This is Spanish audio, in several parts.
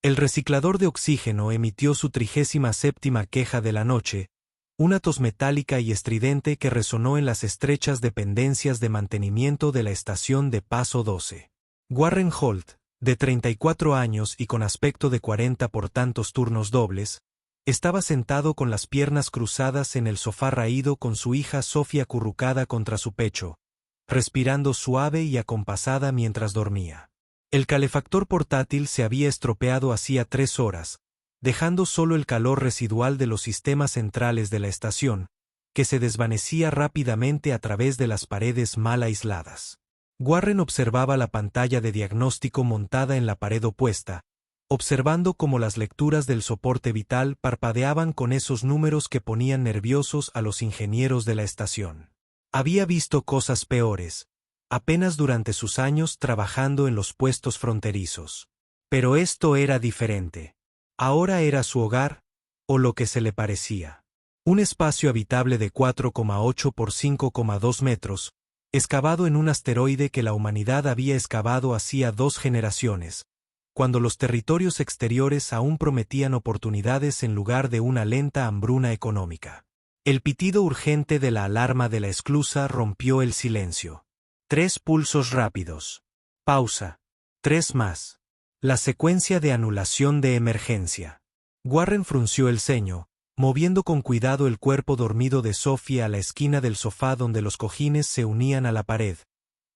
El reciclador de oxígeno emitió su 37ª queja de la noche, una tos metálica y estridente que resonó en las estrechas dependencias de mantenimiento de la estación de Paso 12. Warren Holt, de 34 años y con aspecto de 40 por tantos turnos dobles, estaba sentado con las piernas cruzadas en el sofá raído con su hija Sofía acurrucada contra su pecho, respirando suave y acompasada mientras dormía. El calefactor portátil se había estropeado hacía 3 horas, dejando solo el calor residual de los sistemas centrales de la estación, que se desvanecía rápidamente a través de las paredes mal aisladas. Warren observaba la pantalla de diagnóstico montada en la pared opuesta, observando cómo las lecturas del soporte vital parpadeaban con esos números que ponían nerviosos a los ingenieros de la estación. Había visto cosas peores, apenas durante sus años trabajando en los puestos fronterizos. Pero esto era diferente. Ahora era su hogar, o lo que se le parecía. Un espacio habitable de 4,8 por 5,2 metros, excavado en un asteroide que la humanidad había excavado hacía 2 generaciones, cuando los territorios exteriores aún prometían oportunidades en lugar de una lenta hambruna económica. El pitido urgente de la alarma de la esclusa rompió el silencio. 3 pulsos rápidos. Pausa. 3 más. La secuencia de anulación de emergencia. Warren frunció el ceño, moviendo con cuidado el cuerpo dormido de Sophie a la esquina del sofá donde los cojines se unían a la pared,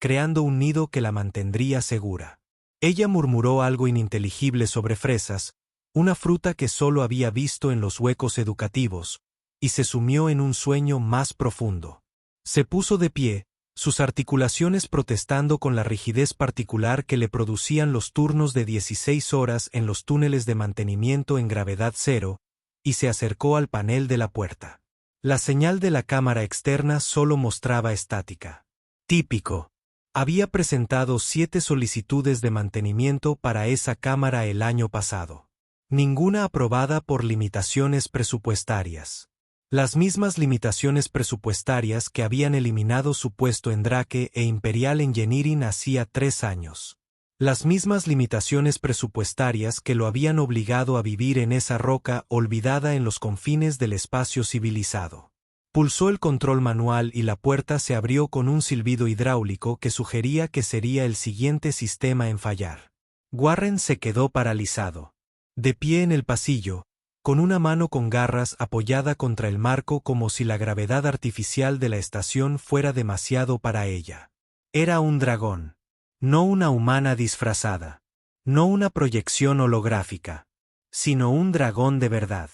creando un nido que la mantendría segura. Ella murmuró algo ininteligible sobre fresas, una fruta que solo había visto en los huecos educativos, y se sumió en un sueño más profundo. Se puso de pie, sus articulaciones protestando con la rigidez particular que le producían los turnos de 16 horas en los túneles de mantenimiento en gravedad cero, y se acercó al panel de la puerta. La señal de la cámara externa solo mostraba estática. Típico. Había presentado 7 solicitudes de mantenimiento para esa cámara el año pasado. Ninguna aprobada por limitaciones presupuestarias. Las mismas limitaciones presupuestarias que habían eliminado su puesto en Drake e Imperial Engineering hacía 3 años. Las mismas limitaciones presupuestarias que lo habían obligado a vivir en esa roca olvidada en los confines del espacio civilizado. Pulsó el control manual y la puerta se abrió con un silbido hidráulico que sugería que sería el siguiente sistema en fallar. Warren se quedó paralizado. De pie en el pasillo, con una mano con garras apoyada contra el marco como si la gravedad artificial de la estación fuera demasiado para ella. Era un dragón. No una humana disfrazada. No una proyección holográfica. Sino un dragón de verdad.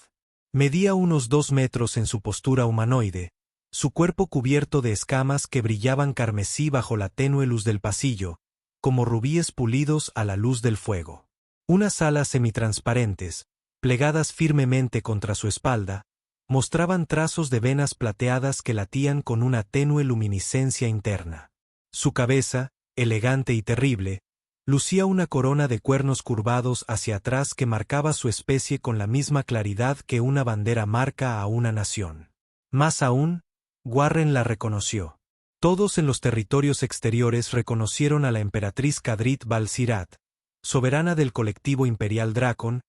Medía unos 2 metros en su postura humanoide, su cuerpo cubierto de escamas que brillaban carmesí bajo la tenue luz del pasillo, como rubíes pulidos a la luz del fuego. Unas alas semitransparentes, plegadas firmemente contra su espalda, mostraban trazos de venas plateadas que latían con una tenue luminiscencia interna. Su cabeza, elegante y terrible, lucía una corona de cuernos curvados hacia atrás que marcaba su especie con la misma claridad que una bandera marca a una nación. Más aún, Warren la reconoció. Todos en los territorios exteriores reconocieron a la emperatriz Kadrit Balsirat, soberana del colectivo imperial Dracon,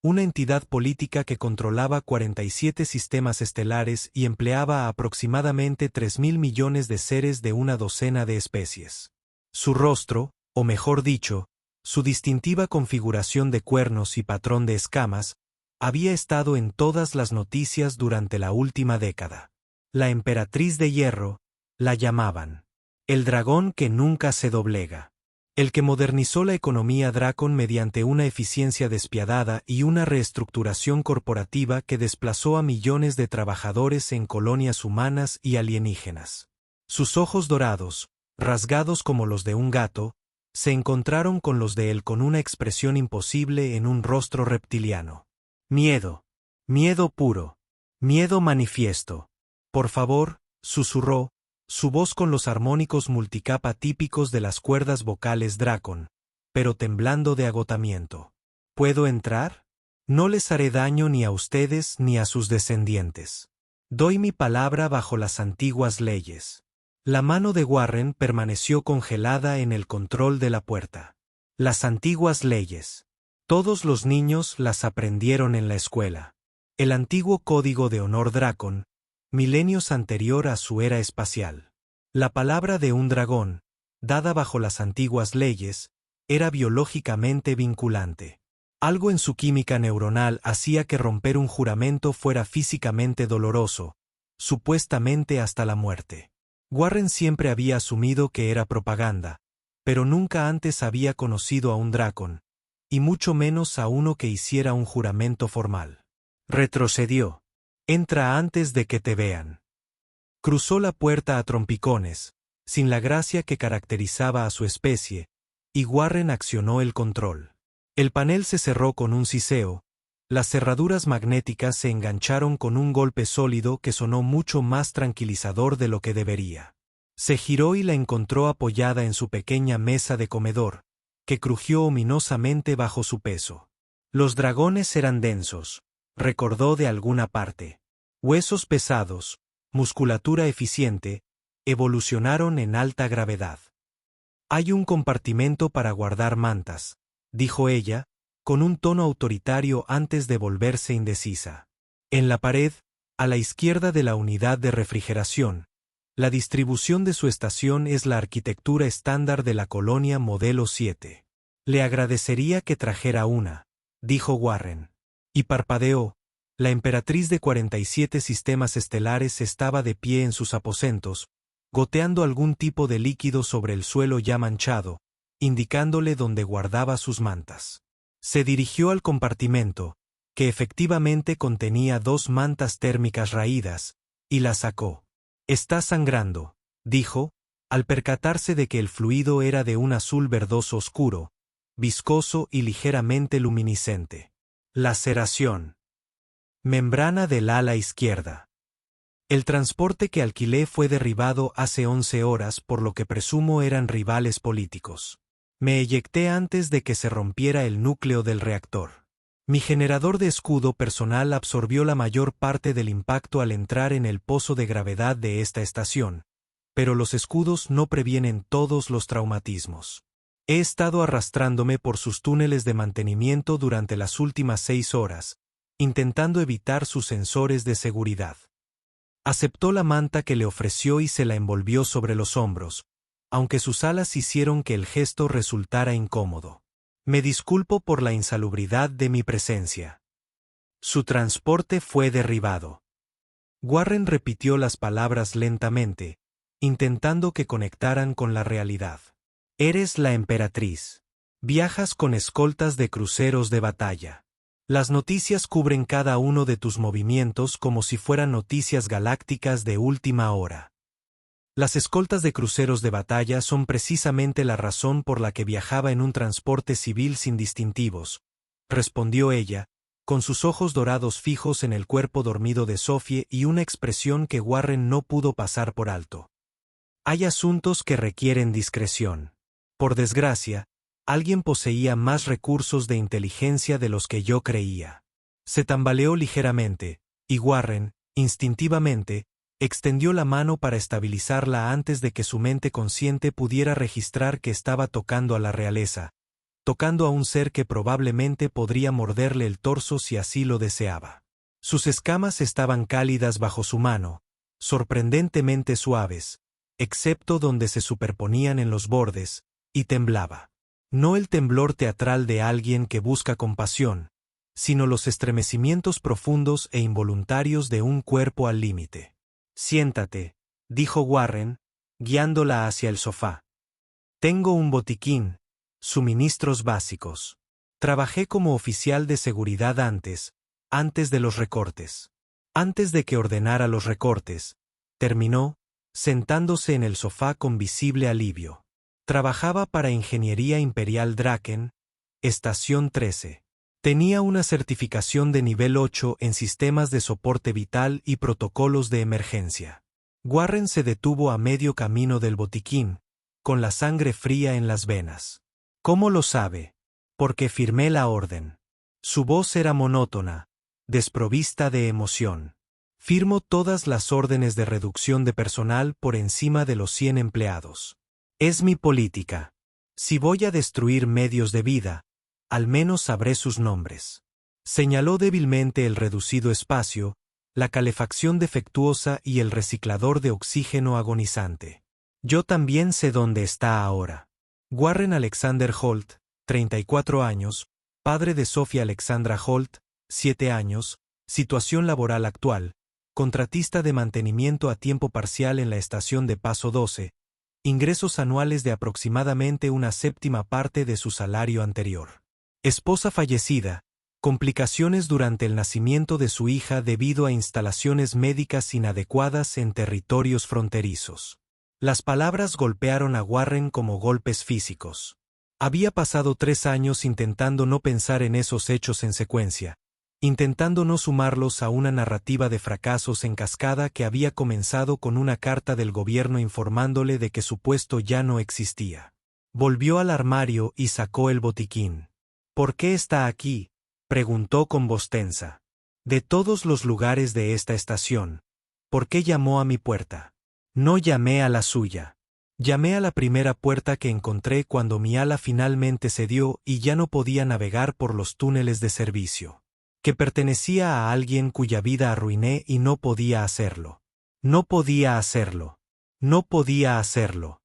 una entidad política que controlaba 47 sistemas estelares y empleaba a aproximadamente 3.000 millones de seres de una docena de especies. Su rostro, o mejor dicho, su distintiva configuración de cuernos y patrón de escamas, había estado en todas las noticias durante la última década. La emperatriz de hierro, la llamaban. El dragón que nunca se doblega. El que modernizó la economía Dracon mediante una eficiencia despiadada y una reestructuración corporativa que desplazó a millones de trabajadores en colonias humanas y alienígenas. Sus ojos dorados, rasgados como los de un gato, se encontraron con los de él con una expresión imposible en un rostro reptiliano. Miedo. Miedo puro. Miedo manifiesto. Por favor, susurró, su voz con los armónicos multicapa típicos de las cuerdas vocales Dracon, pero temblando de agotamiento. ¿Puedo entrar? No les haré daño ni a ustedes ni a sus descendientes. Doy mi palabra bajo las antiguas leyes. La mano de Warren permaneció congelada en el control de la puerta. Las antiguas leyes. Todos los niños las aprendieron en la escuela. El antiguo código de honor Dracon, milenios anterior a su era espacial. La palabra de un dragón, dada bajo las antiguas leyes, era biológicamente vinculante. Algo en su química neuronal hacía que romper un juramento fuera físicamente doloroso, supuestamente hasta la muerte. Warren siempre había asumido que era propaganda, pero nunca antes había conocido a un Dracon, y mucho menos a uno que hiciera un juramento formal. Retrocedió. Entra antes de que te vean. Cruzó la puerta a trompicones, sin la gracia que caracterizaba a su especie, y Warren accionó el control. El panel se cerró con un siseo, las cerraduras magnéticas se engancharon con un golpe sólido que sonó mucho más tranquilizador de lo que debería. Se giró y la encontró apoyada en su pequeña mesa de comedor, que crujió ominosamente bajo su peso. Los dragones eran densos, recordó de alguna parte. Huesos pesados, musculatura eficiente, evolucionaron en alta gravedad. Hay un compartimento para guardar mantas, dijo ella, con un tono autoritario antes de volverse indecisa. En la pared, a la izquierda de la unidad de refrigeración, la distribución de su estación es la arquitectura estándar de la colonia Modelo 7. Le agradecería que trajera una, dijo Warren. Y parpadeó. La emperatriz de 47 sistemas estelares estaba de pie en sus aposentos, goteando algún tipo de líquido sobre el suelo ya manchado, indicándole dónde guardaba sus mantas. Se dirigió al compartimento, que efectivamente contenía 2 mantas térmicas raídas, y la sacó. Está sangrando, dijo, al percatarse de que el fluido era de un azul verdoso oscuro, viscoso y ligeramente luminiscente. Laceración. Membrana del ala izquierda. El transporte que alquilé fue derribado hace 11 horas, por lo que presumo eran rivales políticos. Me eyecté antes de que se rompiera el núcleo del reactor. Mi generador de escudo personal absorbió la mayor parte del impacto al entrar en el pozo de gravedad de esta estación, pero los escudos no previenen todos los traumatismos. He estado arrastrándome por sus túneles de mantenimiento durante las últimas 6 horas, intentando evitar sus sensores de seguridad. Aceptó la manta que le ofreció y se la envolvió sobre los hombros, aunque sus alas hicieron que el gesto resultara incómodo. Me disculpo por la insalubridad de mi presencia. Su transporte fue derribado. Warren repitió las palabras lentamente, intentando que conectaran con la realidad. Eres la emperatriz. Viajas con escoltas de cruceros de batalla. Las noticias cubren cada uno de tus movimientos como si fueran noticias galácticas de última hora. Las escoltas de cruceros de batalla son precisamente la razón por la que viajaba en un transporte civil sin distintivos, respondió ella, con sus ojos dorados fijos en el cuerpo dormido de Sophie y una expresión que Warren no pudo pasar por alto. Hay asuntos que requieren discreción. Por desgracia, alguien poseía más recursos de inteligencia de los que yo creía. Se tambaleó ligeramente, y Warren, instintivamente, extendió la mano para estabilizarla antes de que su mente consciente pudiera registrar que estaba tocando a la realeza, tocando a un ser que probablemente podría morderle el torso si así lo deseaba. Sus escamas estaban cálidas bajo su mano, sorprendentemente suaves, excepto donde se superponían en los bordes, y temblaba. No el temblor teatral de alguien que busca compasión, sino los estremecimientos profundos e involuntarios de un cuerpo al límite. Siéntate, dijo Warren, guiándola hacia el sofá. Tengo un botiquín, suministros básicos. Trabajé como oficial de seguridad antes de los recortes. Antes de que ordenara los recortes, terminó, sentándose en el sofá con visible alivio. Trabajaba para Ingeniería Imperial Draken, Estación 13. Tenía una certificación de nivel 8 en sistemas de soporte vital y protocolos de emergencia. Warren se detuvo a medio camino del botiquín, con la sangre fría en las venas. ¿Cómo lo sabe? Porque firmé la orden. Su voz era monótona, desprovista de emoción. Firmo todas las órdenes de reducción de personal por encima de los 100 empleados. Es mi política. Si voy a destruir medios de vida, Al menos sabré sus nombres. Señaló débilmente el reducido espacio, la calefacción defectuosa y el reciclador de oxígeno agonizante. Yo también sé dónde está ahora. Warren Alexander Holt, 34 años, padre de Sophia Alexandra Holt, 7 años, situación laboral actual, contratista de mantenimiento a tiempo parcial en la estación de Paso 12, ingresos anuales de aproximadamente una séptima parte de su salario anterior. Esposa fallecida, complicaciones durante el nacimiento de su hija debido a instalaciones médicas inadecuadas en territorios fronterizos. Las palabras golpearon a Warren como golpes físicos. Había pasado 3 años intentando no pensar en esos hechos en secuencia, intentando no sumarlos a una narrativa de fracasos en cascada que había comenzado con una carta del gobierno informándole de que su puesto ya no existía. Volvió al armario y sacó el botiquín. ¿Por qué está aquí?, preguntó con voz tensa. De todos los lugares de esta estación, ¿por qué llamó a mi puerta? No llamé a la suya. Llamé a la primera puerta que encontré cuando mi ala finalmente cedió y ya no podía navegar por los túneles de servicio. Que pertenecía a alguien cuya vida arruiné y no podía hacerlo. No podía hacerlo. No podía hacerlo.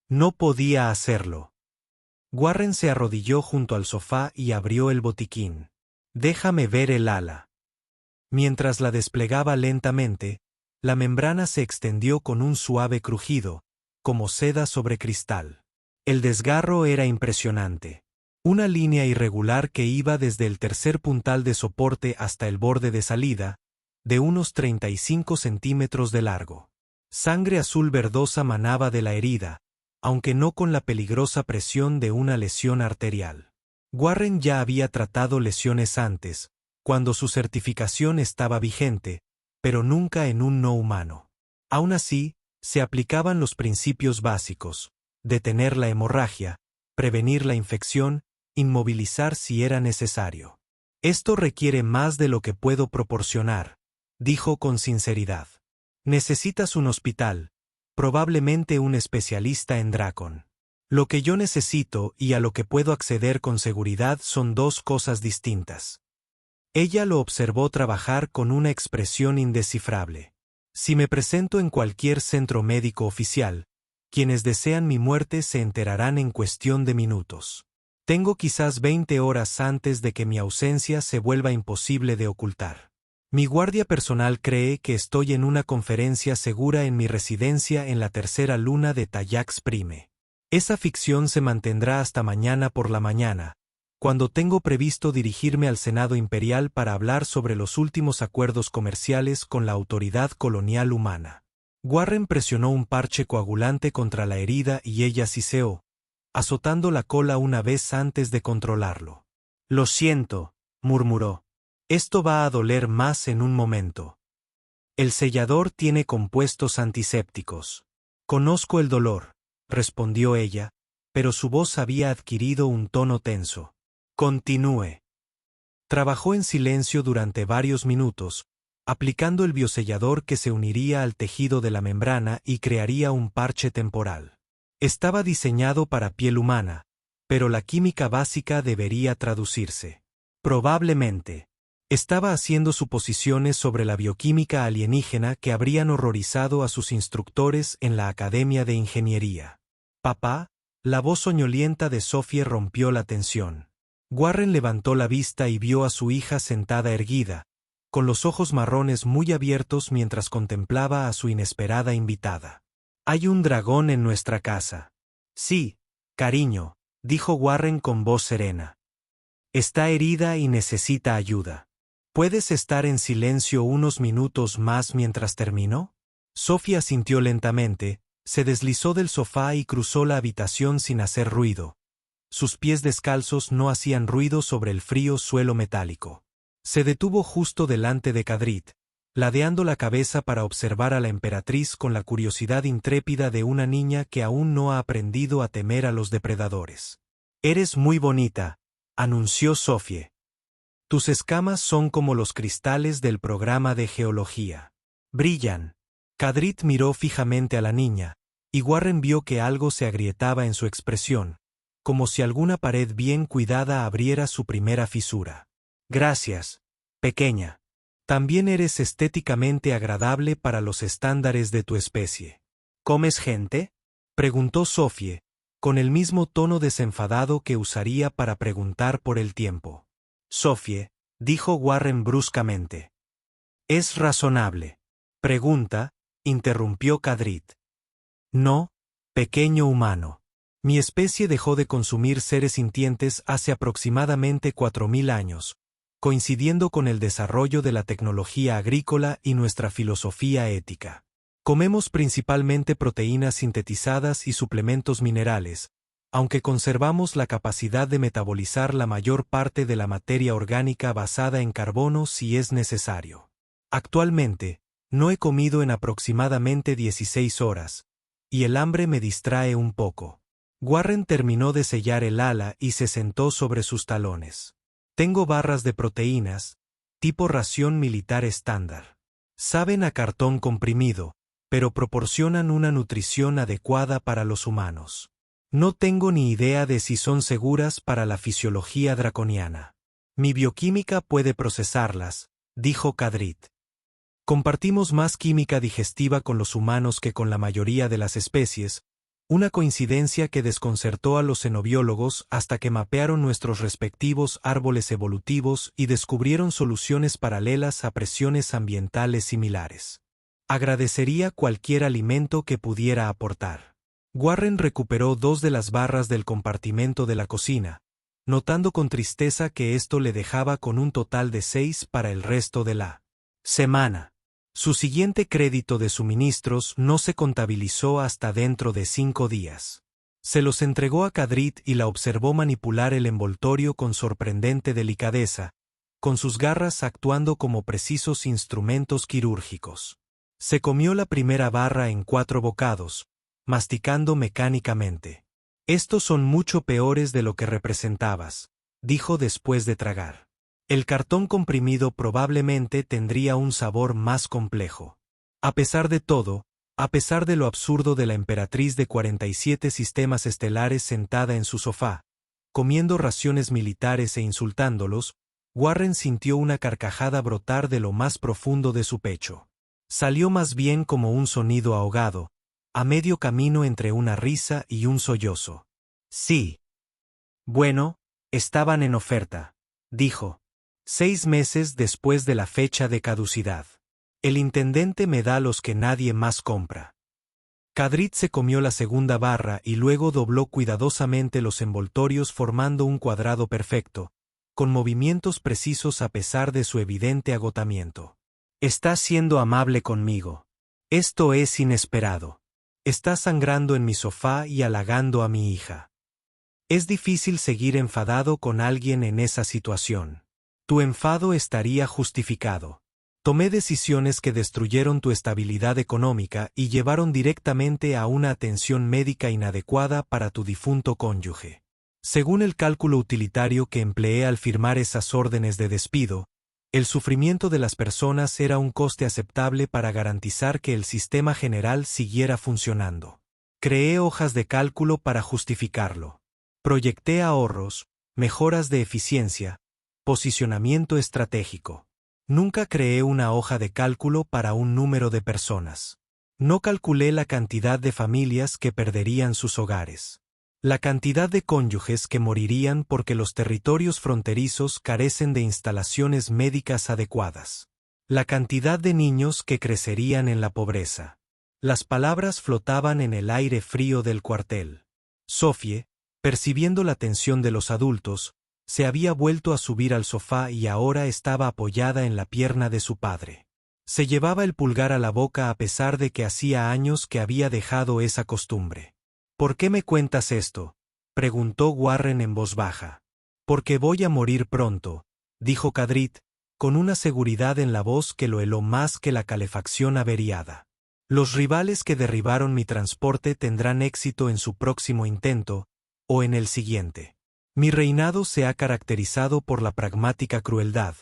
No podía hacerlo. Warren se arrodilló junto al sofá y abrió el botiquín. Déjame ver el ala. Mientras la desplegaba lentamente, la membrana se extendió con un suave crujido, como seda sobre cristal. El desgarro era impresionante. Una línea irregular que iba desde el tercer puntal de soporte hasta el borde de salida, de unos 35 centímetros de largo. Sangre azul verdosa manaba de la herida, aunque no con la peligrosa presión de una lesión arterial. Warren ya había tratado lesiones antes, cuando su certificación estaba vigente, pero nunca en un no humano. Aún así, se aplicaban los principios básicos: detener la hemorragia, prevenir la infección, inmovilizar si era necesario. Esto requiere más de lo que puedo proporcionar, dijo con sinceridad. Necesitas un hospital, probablemente un especialista en Dracon. Lo que yo necesito y a lo que puedo acceder con seguridad son dos cosas distintas. Ella lo observó trabajar con una expresión indescifrable. Si me presento en cualquier centro médico oficial, quienes desean mi muerte se enterarán en cuestión de minutos. Tengo quizás 20 horas antes de que mi ausencia se vuelva imposible de ocultar. Mi guardia personal cree que estoy en una conferencia segura en mi residencia en la tercera luna de Tayax Prime. Esa ficción se mantendrá hasta mañana por la mañana, cuando tengo previsto dirigirme al Senado Imperial para hablar sobre los últimos acuerdos comerciales con la autoridad colonial humana. Warren presionó un parche coagulante contra la herida y ella siseó, azotando la cola una vez antes de controlarlo. Lo siento, murmuró. Esto va a doler más en un momento. El sellador tiene compuestos antisépticos. Conozco el dolor, respondió ella, pero su voz había adquirido un tono tenso. Continúe. Trabajó en silencio durante varios minutos, aplicando el biosellador que se uniría al tejido de la membrana y crearía un parche temporal. Estaba diseñado para piel humana, pero la química básica debería traducirse. Probablemente. Estaba haciendo suposiciones sobre la bioquímica alienígena que habrían horrorizado a sus instructores en la Academia de Ingeniería. Papá, la voz soñolienta de Sophie rompió la tensión. Warren levantó la vista y vio a su hija sentada erguida, con los ojos marrones muy abiertos mientras contemplaba a su inesperada invitada. Hay un dragón en nuestra casa. Sí, cariño, dijo Warren con voz serena. Está herida y necesita ayuda. ¿Puedes estar en silencio unos minutos más mientras termino? Sophie asintió lentamente, se deslizó del sofá y cruzó la habitación sin hacer ruido. Sus pies descalzos no hacían ruido sobre el frío suelo metálico. Se detuvo justo delante de Kadrit, ladeando la cabeza para observar a la emperatriz con la curiosidad intrépida de una niña que aún no ha aprendido a temer a los depredadores. Eres muy bonita, anunció Sophie. Tus escamas son como los cristales del programa de geología. Brillan. Kadrit miró fijamente a la niña, y Warren vio que algo se agrietaba en su expresión, como si alguna pared bien cuidada abriera su primera fisura. Gracias, pequeña. También eres estéticamente agradable para los estándares de tu especie. ¿Comes gente?, preguntó Sophie, con el mismo tono desenfadado que usaría para preguntar por el tiempo. Sophie, dijo Warren bruscamente. Es razonable. Pregunta, interrumpió Kadrit. No, pequeño humano. Mi especie dejó de consumir seres sintientes hace aproximadamente 4000 años, coincidiendo con el desarrollo de la tecnología agrícola y nuestra filosofía ética. Comemos principalmente proteínas sintetizadas y suplementos minerales, aunque conservamos la capacidad de metabolizar la mayor parte de la materia orgánica basada en carbono si es necesario. Actualmente, no he comido en aproximadamente 16 horas, y el hambre me distrae un poco. Warren terminó de sellar el ala y se sentó sobre sus talones. Tengo barras de proteínas, tipo ración militar estándar. Saben a cartón comprimido, pero proporcionan una nutrición adecuada para los humanos. No tengo ni idea de si son seguras para la fisiología draconiana. Mi bioquímica puede procesarlas, dijo Kadrit. Compartimos más química digestiva con los humanos que con la mayoría de las especies, una coincidencia que desconcertó a los xenobiólogos hasta que mapearon nuestros respectivos árboles evolutivos y descubrieron soluciones paralelas a presiones ambientales similares. Agradecería cualquier alimento que pudiera aportar. Warren recuperó 2 de las barras del compartimento de la cocina, notando con tristeza que esto le dejaba con un total de 6 para el resto de la semana. Su siguiente crédito de suministros no se contabilizó hasta dentro de 5 días. Se los entregó a Kadrit y la observó manipular el envoltorio con sorprendente delicadeza, con sus garras actuando como precisos instrumentos quirúrgicos. Se comió la primera barra en 4 bocados, masticando mecánicamente. Estos son mucho peores de lo que representabas, dijo después de tragar. El cartón comprimido probablemente tendría un sabor más complejo. A pesar de todo, a pesar de lo absurdo de la emperatriz de 47 sistemas estelares sentada en su sofá, comiendo raciones militares e insultándolos, Warren sintió una carcajada brotar de lo más profundo de su pecho. Salió más bien como un sonido ahogado, a medio camino entre una risa y un sollozo. Sí. Bueno, estaban en oferta, dijo. 6 meses después de la fecha de caducidad. El intendente me da los que nadie más compra. Kadrit se comió la segunda barra y luego dobló cuidadosamente los envoltorios formando un cuadrado perfecto, con movimientos precisos a pesar de su evidente agotamiento. Estás siendo amable conmigo. Esto es inesperado. Estás sangrando en mi sofá y halagando a mi hija. Es difícil seguir enfadado con alguien en esa situación. Tu enfado estaría justificado. Tomé decisiones que destruyeron tu estabilidad económica y llevaron directamente a una atención médica inadecuada para tu difunto cónyuge. Según el cálculo utilitario que empleé al firmar esas órdenes de despido, el sufrimiento de las personas era un coste aceptable para garantizar que el sistema general siguiera funcionando. Creé hojas de cálculo para justificarlo. Proyecté ahorros, mejoras de eficiencia, posicionamiento estratégico. Nunca creé una hoja de cálculo para un número de personas. No calculé la cantidad de familias que perderían sus hogares. La cantidad de cónyuges que morirían porque los territorios fronterizos carecen de instalaciones médicas adecuadas. La cantidad de niños que crecerían en la pobreza. Las palabras flotaban en el aire frío del cuartel. Sophie, percibiendo la tensión de los adultos, se había vuelto a subir al sofá y ahora estaba apoyada en la pierna de su padre. Se llevaba el pulgar a la boca a pesar de que hacía años que había dejado esa costumbre. ¿Por qué me cuentas esto?, preguntó Warren en voz baja. Porque voy a morir pronto, dijo Kadrit, con una seguridad en la voz que lo heló más que la calefacción averiada. Los rivales que derribaron mi transporte tendrán éxito en su próximo intento, o en el siguiente. Mi reinado se ha caracterizado por la pragmática crueldad,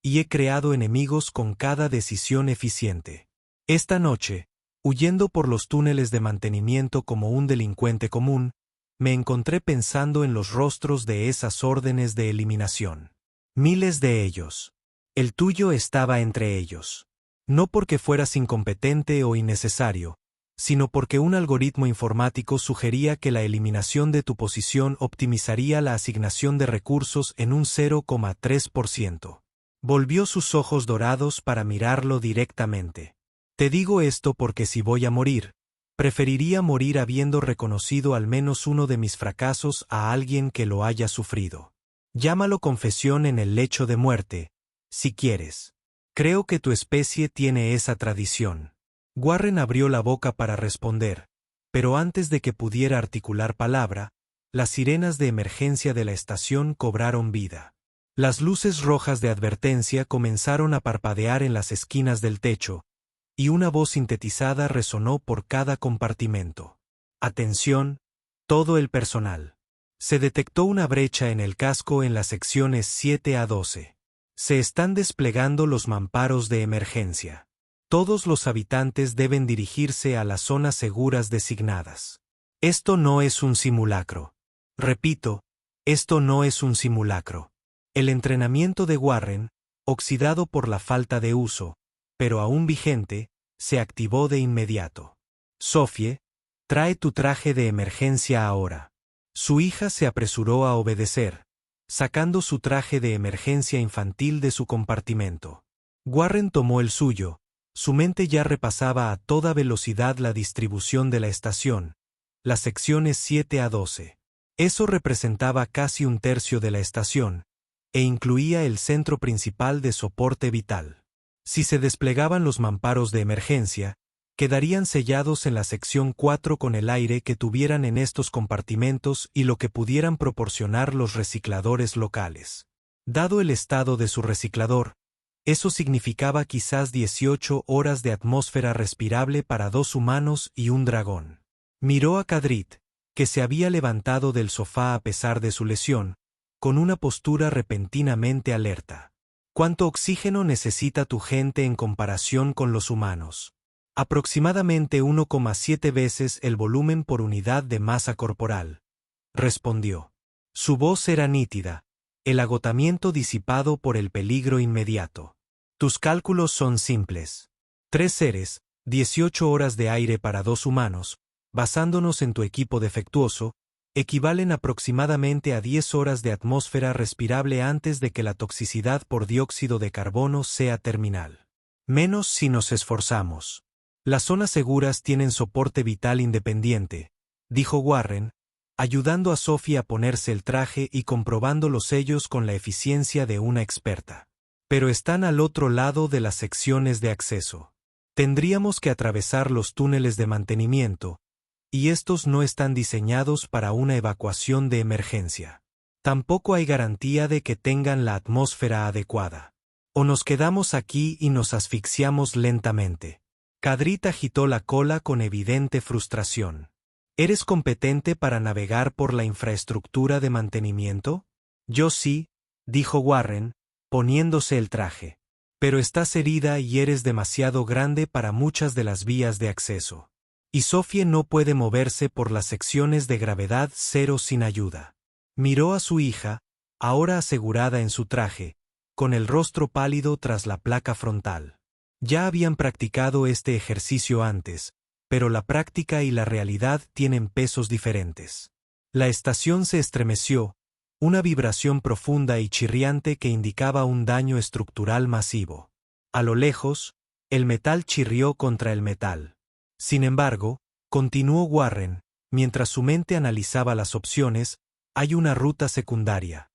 y he creado enemigos con cada decisión eficiente. Esta noche, huyendo por los túneles de mantenimiento como un delincuente común, me encontré pensando en los rostros de esas órdenes de eliminación. Miles de ellos. El tuyo estaba entre ellos. No porque fueras incompetente o innecesario, sino porque un algoritmo informático sugería que la eliminación de tu posición optimizaría la asignación de recursos en un 0,3%. Volvió sus ojos dorados para mirarlo directamente. Te digo esto porque si voy a morir, preferiría morir habiendo reconocido al menos uno de mis fracasos a alguien que lo haya sufrido. Llámalo confesión en el lecho de muerte, si quieres. Creo que tu especie tiene esa tradición. Warren abrió la boca para responder, pero antes de que pudiera articular palabra, las sirenas de emergencia de la estación cobraron vida. Las luces rojas de advertencia comenzaron a parpadear en las esquinas del techo, y una voz sintetizada resonó por cada compartimento. Atención, todo el personal. Se detectó una brecha en el casco en las secciones 7 a 12. Se están desplegando los mamparos de emergencia. Todos los habitantes deben dirigirse a las zonas seguras designadas. Esto no es un simulacro. Repito, esto no es un simulacro. El entrenamiento de Warren, oxidado por la falta de uso, pero aún vigente, se activó de inmediato. Sophie, trae tu traje de emergencia ahora. Su hija se apresuró a obedecer, sacando su traje de emergencia infantil de su compartimento. Warren tomó el suyo. Su mente ya repasaba a toda velocidad la distribución de la estación, las secciones 7 a 12. Eso representaba casi un tercio de la estación, e incluía el centro principal de soporte vital. Si se desplegaban los mamparos de emergencia, quedarían sellados en la sección 4 con el aire que tuvieran en estos compartimentos y lo que pudieran proporcionar los recicladores locales. Dado el estado de su reciclador, eso significaba quizás 18 horas de atmósfera respirable para 2 humanos y un dragón. Miró a Kadrit, que se había levantado del sofá a pesar de su lesión, con una postura repentinamente alerta. ¿Cuánto oxígeno necesita tu gente en comparación con los humanos? Aproximadamente 1,7 veces el volumen por unidad de masa corporal, respondió. Su voz era nítida, el agotamiento disipado por el peligro inmediato. Tus cálculos son simples. 3 seres, 18 horas de aire para 2 humanos, basándonos en tu equipo defectuoso, equivalen aproximadamente a 10 horas de atmósfera respirable antes de que la toxicidad por dióxido de carbono sea terminal. Menos si nos esforzamos. Las zonas seguras tienen soporte vital independiente, dijo Warren, ayudando a Sophie a ponerse el traje y comprobando los sellos con la eficiencia de una experta. Pero están al otro lado de las secciones de acceso. Tendríamos que atravesar los túneles de mantenimiento, y estos no están diseñados para una evacuación de emergencia. Tampoco hay garantía de que tengan la atmósfera adecuada. O nos quedamos aquí y nos asfixiamos lentamente. Kadrit agitó la cola con evidente frustración. ¿Eres competente para navegar por la infraestructura de mantenimiento? Yo sí, dijo Warren, poniéndose el traje. Pero estás herida y eres demasiado grande para muchas de las vías de acceso. Y Sophie no puede moverse por las secciones de gravedad cero sin ayuda. Miró a su hija, ahora asegurada en su traje, con el rostro pálido tras la placa frontal. Ya habían practicado este ejercicio antes, pero la práctica y la realidad tienen pesos diferentes. La estación se estremeció, una vibración profunda y chirriante que indicaba un daño estructural masivo. A lo lejos, el metal chirrió contra el metal. Sin embargo, continuó Warren, mientras su mente analizaba las opciones, hay una ruta secundaria.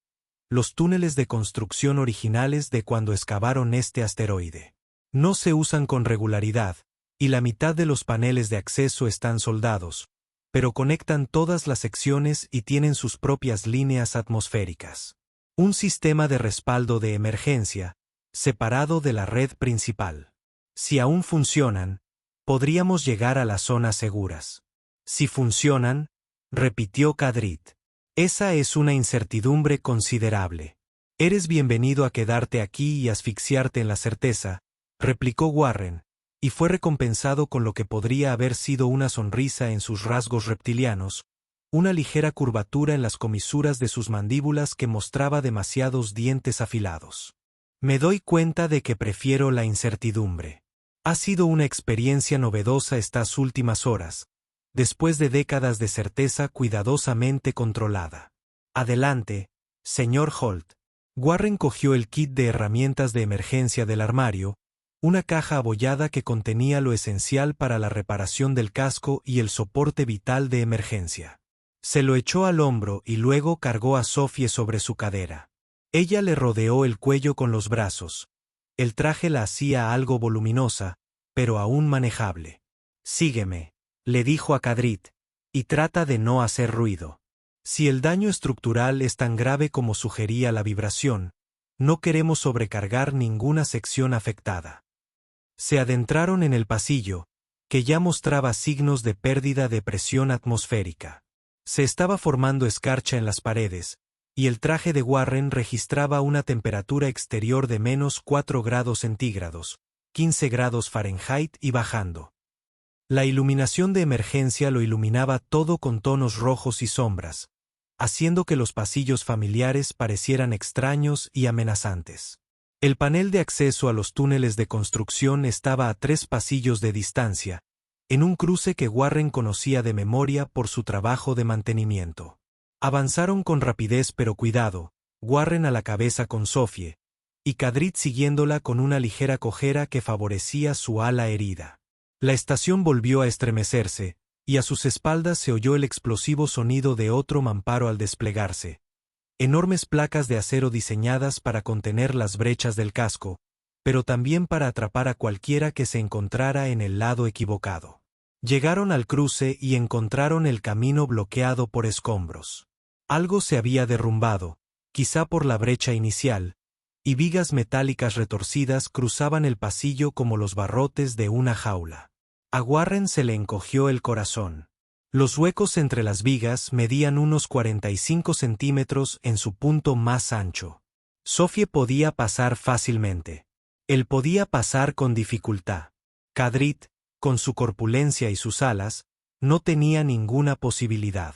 Los túneles de construcción originales de cuando excavaron este asteroide. No se usan con regularidad, y la mitad de los paneles de acceso están soldados, pero conectan todas las secciones y tienen sus propias líneas atmosféricas. Un sistema de respaldo de emergencia, separado de la red principal. Si aún funcionan, podríamos llegar a las zonas seguras. Si funcionan, repitió Kadrit. Esa es una incertidumbre considerable. Eres bienvenido a quedarte aquí y asfixiarte en la certeza, replicó Warren, y fue recompensado con lo que podría haber sido una sonrisa en sus rasgos reptilianos, una ligera curvatura en las comisuras de sus mandíbulas que mostraba demasiados dientes afilados. Me doy cuenta de que prefiero la incertidumbre. Ha sido una experiencia novedosa estas últimas horas, después de décadas de certeza cuidadosamente controlada. Adelante, señor Holt. Warren cogió el kit de herramientas de emergencia del armario, una caja abollada que contenía lo esencial para la reparación del casco y el soporte vital de emergencia. Se lo echó al hombro y luego cargó a Sophie sobre su cadera. Ella le rodeó el cuello con los brazos. El traje la hacía algo voluminosa, pero aún manejable. «Sígueme», le dijo a Kadrit, «y trata de no hacer ruido. Si el daño estructural es tan grave como sugería la vibración, no queremos sobrecargar ninguna sección afectada». Se adentraron en el pasillo, que ya mostraba signos de pérdida de presión atmosférica. Se estaba formando escarcha en las paredes, y el traje de Warren registraba una temperatura exterior de -4 grados centígrados, 15 grados Fahrenheit y bajando. La iluminación de emergencia lo iluminaba todo con tonos rojos y sombras, haciendo que los pasillos familiares parecieran extraños y amenazantes. El panel de acceso a los túneles de construcción estaba a 3 pasillos de distancia, en un cruce que Warren conocía de memoria por su trabajo de mantenimiento. Avanzaron con rapidez pero cuidado, Warren a la cabeza con Sophie, y Kadrit siguiéndola con una ligera cojera que favorecía su ala herida. La estación volvió a estremecerse, y a sus espaldas se oyó el explosivo sonido de otro mamparo al desplegarse. Enormes placas de acero diseñadas para contener las brechas del casco, pero también para atrapar a cualquiera que se encontrara en el lado equivocado. Llegaron al cruce y encontraron el camino bloqueado por escombros. Algo se había derrumbado, quizá por la brecha inicial, y vigas metálicas retorcidas cruzaban el pasillo como los barrotes de una jaula. A Warren se le encogió el corazón. Los huecos entre las vigas medían unos 45 centímetros en su punto más ancho. Sophie podía pasar fácilmente. Él podía pasar con dificultad. Kadrit, con su corpulencia y sus alas, no tenía ninguna posibilidad.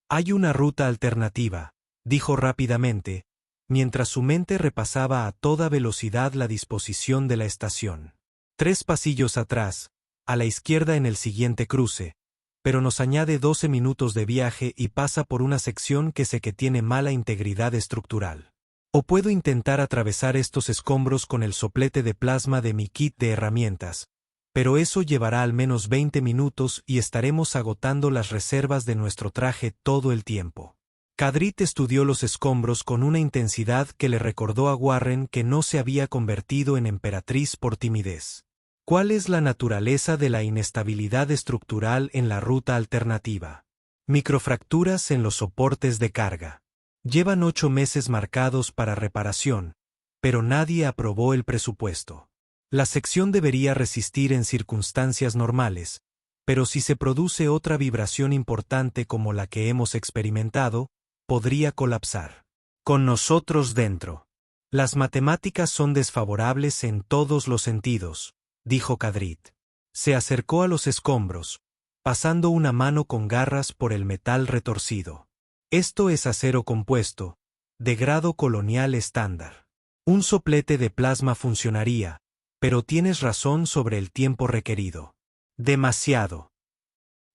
«Hay una ruta alternativa», dijo rápidamente, mientras su mente repasaba a toda velocidad la disposición de la estación. 3 pasillos atrás, a la izquierda en el siguiente cruce, pero nos añade 12 minutos de viaje y pasa por una sección que sé que tiene mala integridad estructural. O puedo intentar atravesar estos escombros con el soplete de plasma de mi kit de herramientas, pero eso llevará al menos 20 minutos y estaremos agotando las reservas de nuestro traje todo el tiempo. Kadrit estudió los escombros con una intensidad que le recordó a Warren que no se había convertido en emperatriz por timidez. ¿Cuál es la naturaleza de la inestabilidad estructural en la ruta alternativa? Microfracturas en los soportes de carga. Llevan 8 meses marcados para reparación, pero nadie aprobó el presupuesto. La sección debería resistir en circunstancias normales, pero si se produce otra vibración importante como la que hemos experimentado, podría colapsar. Con nosotros dentro. Las matemáticas son desfavorables en todos los sentidos, dijo Kadrit. Se acercó a los escombros, pasando una mano con garras por el metal retorcido. Esto es acero compuesto, de grado colonial estándar. Un soplete de plasma funcionaría, pero tienes razón sobre el tiempo requerido. Demasiado.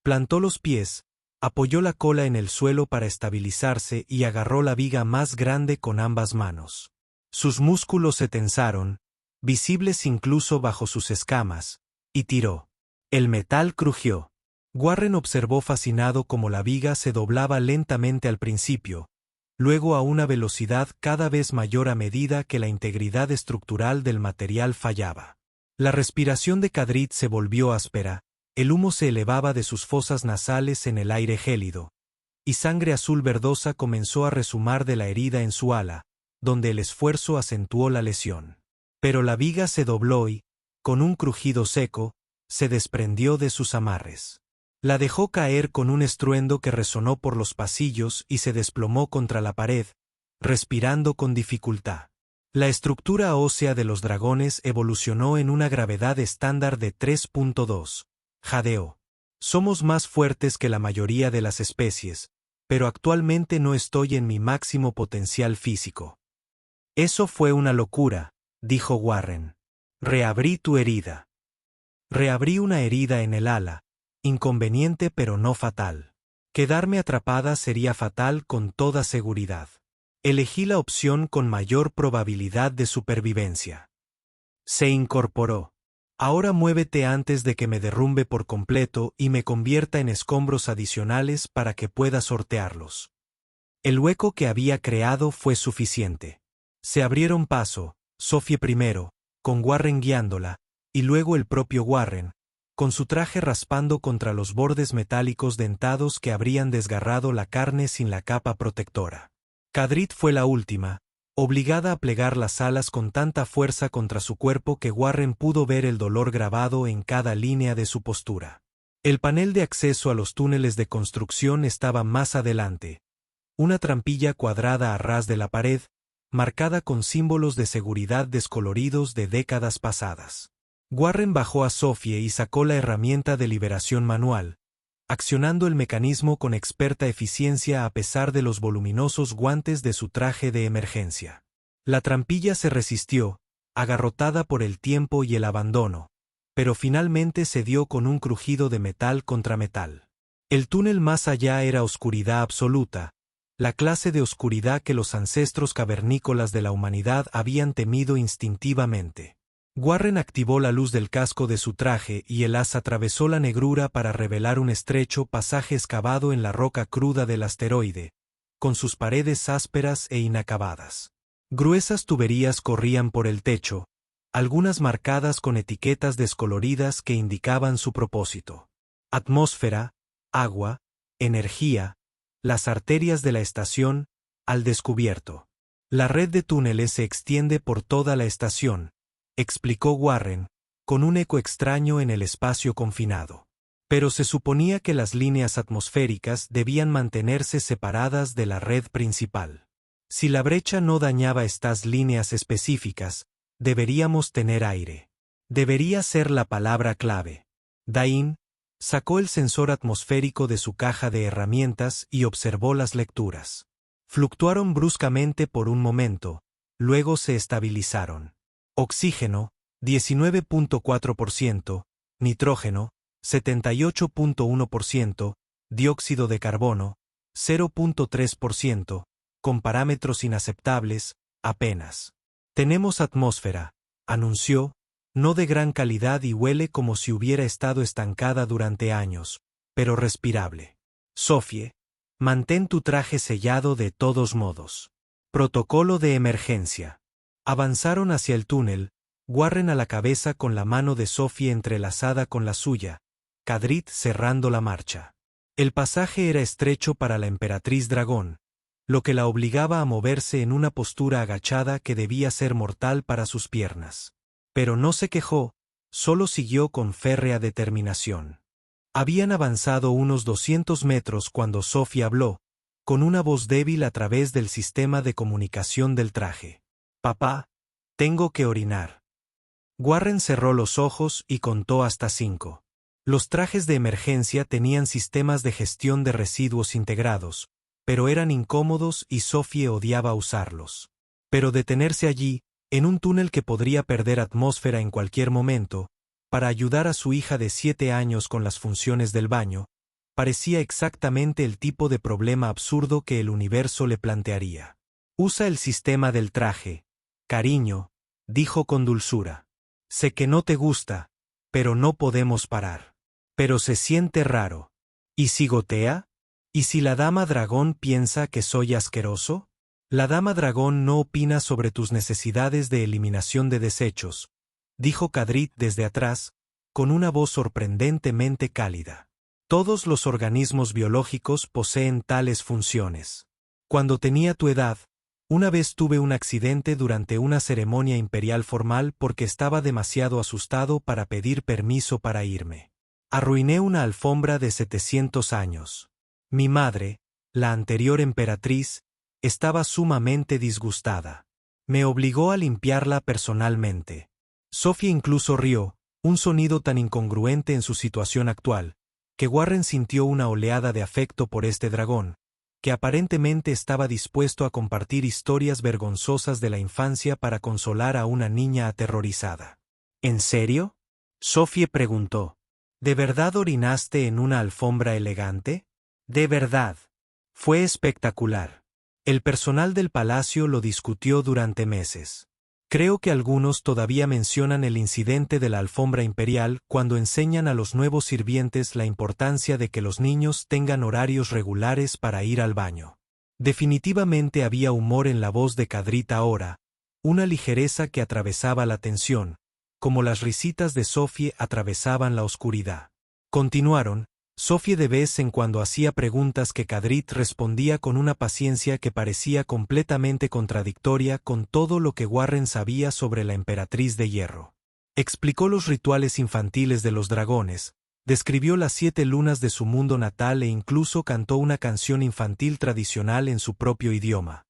Plantó los pies, apoyó la cola en el suelo para estabilizarse y agarró la viga más grande con ambas manos. Sus músculos se tensaron, visibles incluso bajo sus escamas, y tiró. El metal crujió. Warren observó fascinado cómo la viga se doblaba lentamente al principio, luego a una velocidad cada vez mayor a medida que la integridad estructural del material fallaba. La respiración de Kadrit se volvió áspera, el humo se elevaba de sus fosas nasales en el aire gélido, y sangre azul verdosa comenzó a resumar de la herida en su ala, donde el esfuerzo acentuó la lesión. Pero la viga se dobló y, con un crujido seco, se desprendió de sus amarres. La dejó caer con un estruendo que resonó por los pasillos y se desplomó contra la pared, respirando con dificultad. La estructura ósea de los dragones evolucionó en una gravedad estándar de 3.2. Jadeó. Somos más fuertes que la mayoría de las especies, pero actualmente no estoy en mi máximo potencial físico. Eso fue una locura, dijo Warren. Reabrí tu herida. Reabrí una herida en el ala, inconveniente pero no fatal. Quedarme atrapada sería fatal con toda seguridad. Elegí la opción con mayor probabilidad de supervivencia. Se incorporó. Ahora muévete antes de que me derrumbe por completo y me convierta en escombros adicionales para que pueda sortearlos. El hueco que había creado fue suficiente. Se abrieron paso, Sophie primero, con Warren guiándola, y luego el propio Warren, con su traje raspando contra los bordes metálicos dentados que habrían desgarrado la carne sin la capa protectora. Kadrit fue la última, obligada a plegar las alas con tanta fuerza contra su cuerpo que Warren pudo ver el dolor grabado en cada línea de su postura. El panel de acceso a los túneles de construcción estaba más adelante, una trampilla cuadrada a ras de la pared, marcada con símbolos de seguridad descoloridos de décadas pasadas. Warren bajó a Sophie y sacó la herramienta de liberación manual, accionando el mecanismo con experta eficiencia a pesar de los voluminosos guantes de su traje de emergencia. La trampilla se resistió, agarrotada por el tiempo y el abandono, pero finalmente cedió con un crujido de metal contra metal. El túnel más allá era oscuridad absoluta, la clase de oscuridad que los ancestros cavernícolas de la humanidad habían temido instintivamente. Warren activó la luz del casco de su traje y el haz atravesó la negrura para revelar un estrecho pasaje excavado en la roca cruda del asteroide, con sus paredes ásperas e inacabadas. Gruesas tuberías corrían por el techo, algunas marcadas con etiquetas descoloridas que indicaban su propósito. Atmósfera, agua, energía, las arterias de la estación, al descubierto. La red de túneles se extiende por toda la estación, explicó Warren, con un eco extraño en el espacio confinado. Pero se suponía que las líneas atmosféricas debían mantenerse separadas de la red principal. Si la brecha no dañaba estas líneas específicas, deberíamos tener aire. Debería ser la palabra clave. Dain sacó el sensor atmosférico de su caja de herramientas y observó las lecturas. Fluctuaron bruscamente por un momento, luego se estabilizaron. Oxígeno, 19.4%, nitrógeno, 78.1%, dióxido de carbono, 0.3%, con parámetros inaceptables, apenas. Tenemos atmósfera, anunció, no de gran calidad y huele como si hubiera estado estancada durante años, pero respirable. Sophie, mantén tu traje sellado de todos modos. Protocolo de emergencia. Avanzaron hacia el túnel, Warren a la cabeza con la mano de Sophie entrelazada con la suya, Kadrit cerrando la marcha. El pasaje era estrecho para la emperatriz dragón, lo que la obligaba a moverse en una postura agachada que debía ser mortal para sus piernas. Pero no se quejó, solo siguió con férrea determinación. Habían avanzado unos 200 metros cuando Sophie habló, con una voz débil a través del sistema de comunicación del traje. «Papá, tengo que orinar». Warren cerró los ojos y contó hasta 5. Los trajes de emergencia tenían sistemas de gestión de residuos integrados, pero eran incómodos y Sophie odiaba usarlos. Pero detenerse allí, en un túnel que podría perder atmósfera en cualquier momento, para ayudar a su hija de 7 años con las funciones del baño, parecía exactamente el tipo de problema absurdo que el universo le plantearía. «Usa el sistema del traje, cariño», dijo con dulzura. «Sé que no te gusta, pero no podemos parar. Pero se siente raro. ¿Y si gotea? ¿Y si la dama dragón piensa que soy asqueroso? La dama dragón no opina sobre tus necesidades de eliminación de desechos», dijo Kadrit desde atrás, con una voz sorprendentemente cálida. «Todos los organismos biológicos poseen tales funciones. Cuando tenía tu edad, una vez tuve un accidente durante una ceremonia imperial formal porque estaba demasiado asustado para pedir permiso para irme. Arruiné una alfombra de 700 años. Mi madre, la anterior emperatriz, estaba sumamente disgustada. Me obligó a limpiarla personalmente». Sophie incluso rió, un sonido tan incongruente en su situación actual, que Warren sintió una oleada de afecto por este dragón, que aparentemente estaba dispuesto a compartir historias vergonzosas de la infancia para consolar a una niña aterrorizada. ¿En serio?, Sophie preguntó. ¿De verdad orinaste en una alfombra elegante? De verdad. Fue espectacular. El personal del palacio lo discutió durante meses. Creo que algunos todavía mencionan el incidente de la alfombra imperial cuando enseñan a los nuevos sirvientes la importancia de que los niños tengan horarios regulares para ir al baño. Definitivamente había humor en la voz de Khadrait ahora, una ligereza que atravesaba la tensión, como las risitas de Sophie atravesaban la oscuridad. Continuaron. Sophie de vez en cuando hacía preguntas que Khadrait respondía con una paciencia que parecía completamente contradictoria con todo lo que Warren sabía sobre la emperatriz de hierro. Explicó los rituales infantiles de los dragones, describió las 7 lunas de su mundo natal e incluso cantó una canción infantil tradicional en su propio idioma.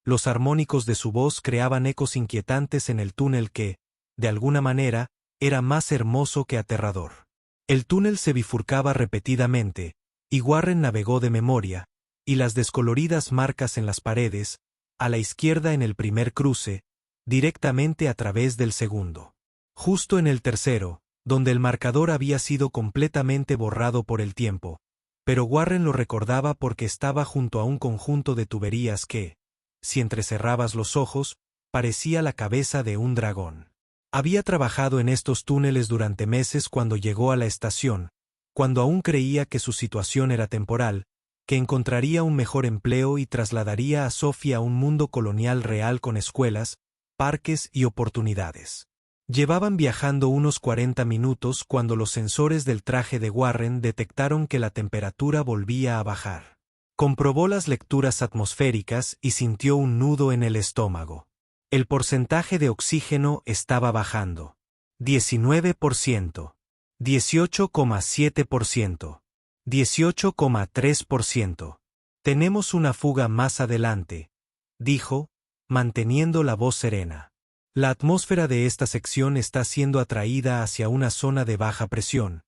Los armónicos de su voz creaban ecos inquietantes en el túnel que, de alguna manera, era más hermoso que aterrador. El túnel se bifurcaba repetidamente, y Warren navegó de memoria, y las descoloridas marcas en las paredes, a la izquierda en el primer cruce, directamente a través del segundo. Justo en el tercero, donde el marcador había sido completamente borrado por el tiempo, pero Warren lo recordaba porque estaba junto a un conjunto de tuberías que, si entrecerrabas los ojos, parecía la cabeza de un dragón. Había trabajado en estos túneles durante meses cuando llegó a la estación, cuando aún creía que su situación era temporal, que encontraría un mejor empleo y trasladaría a Sophie a un mundo colonial real con escuelas, parques y oportunidades. Llevaban viajando unos 40 minutos cuando los sensores del traje de Warren detectaron que la temperatura volvía a bajar. Comprobó las lecturas atmosféricas y sintió un nudo en el estómago. El porcentaje de oxígeno estaba bajando. 19%, 18,7%, 18,3%. Tenemos una fuga más adelante, dijo, manteniendo la voz serena. La atmósfera de esta sección está siendo atraída hacia una zona de baja presión,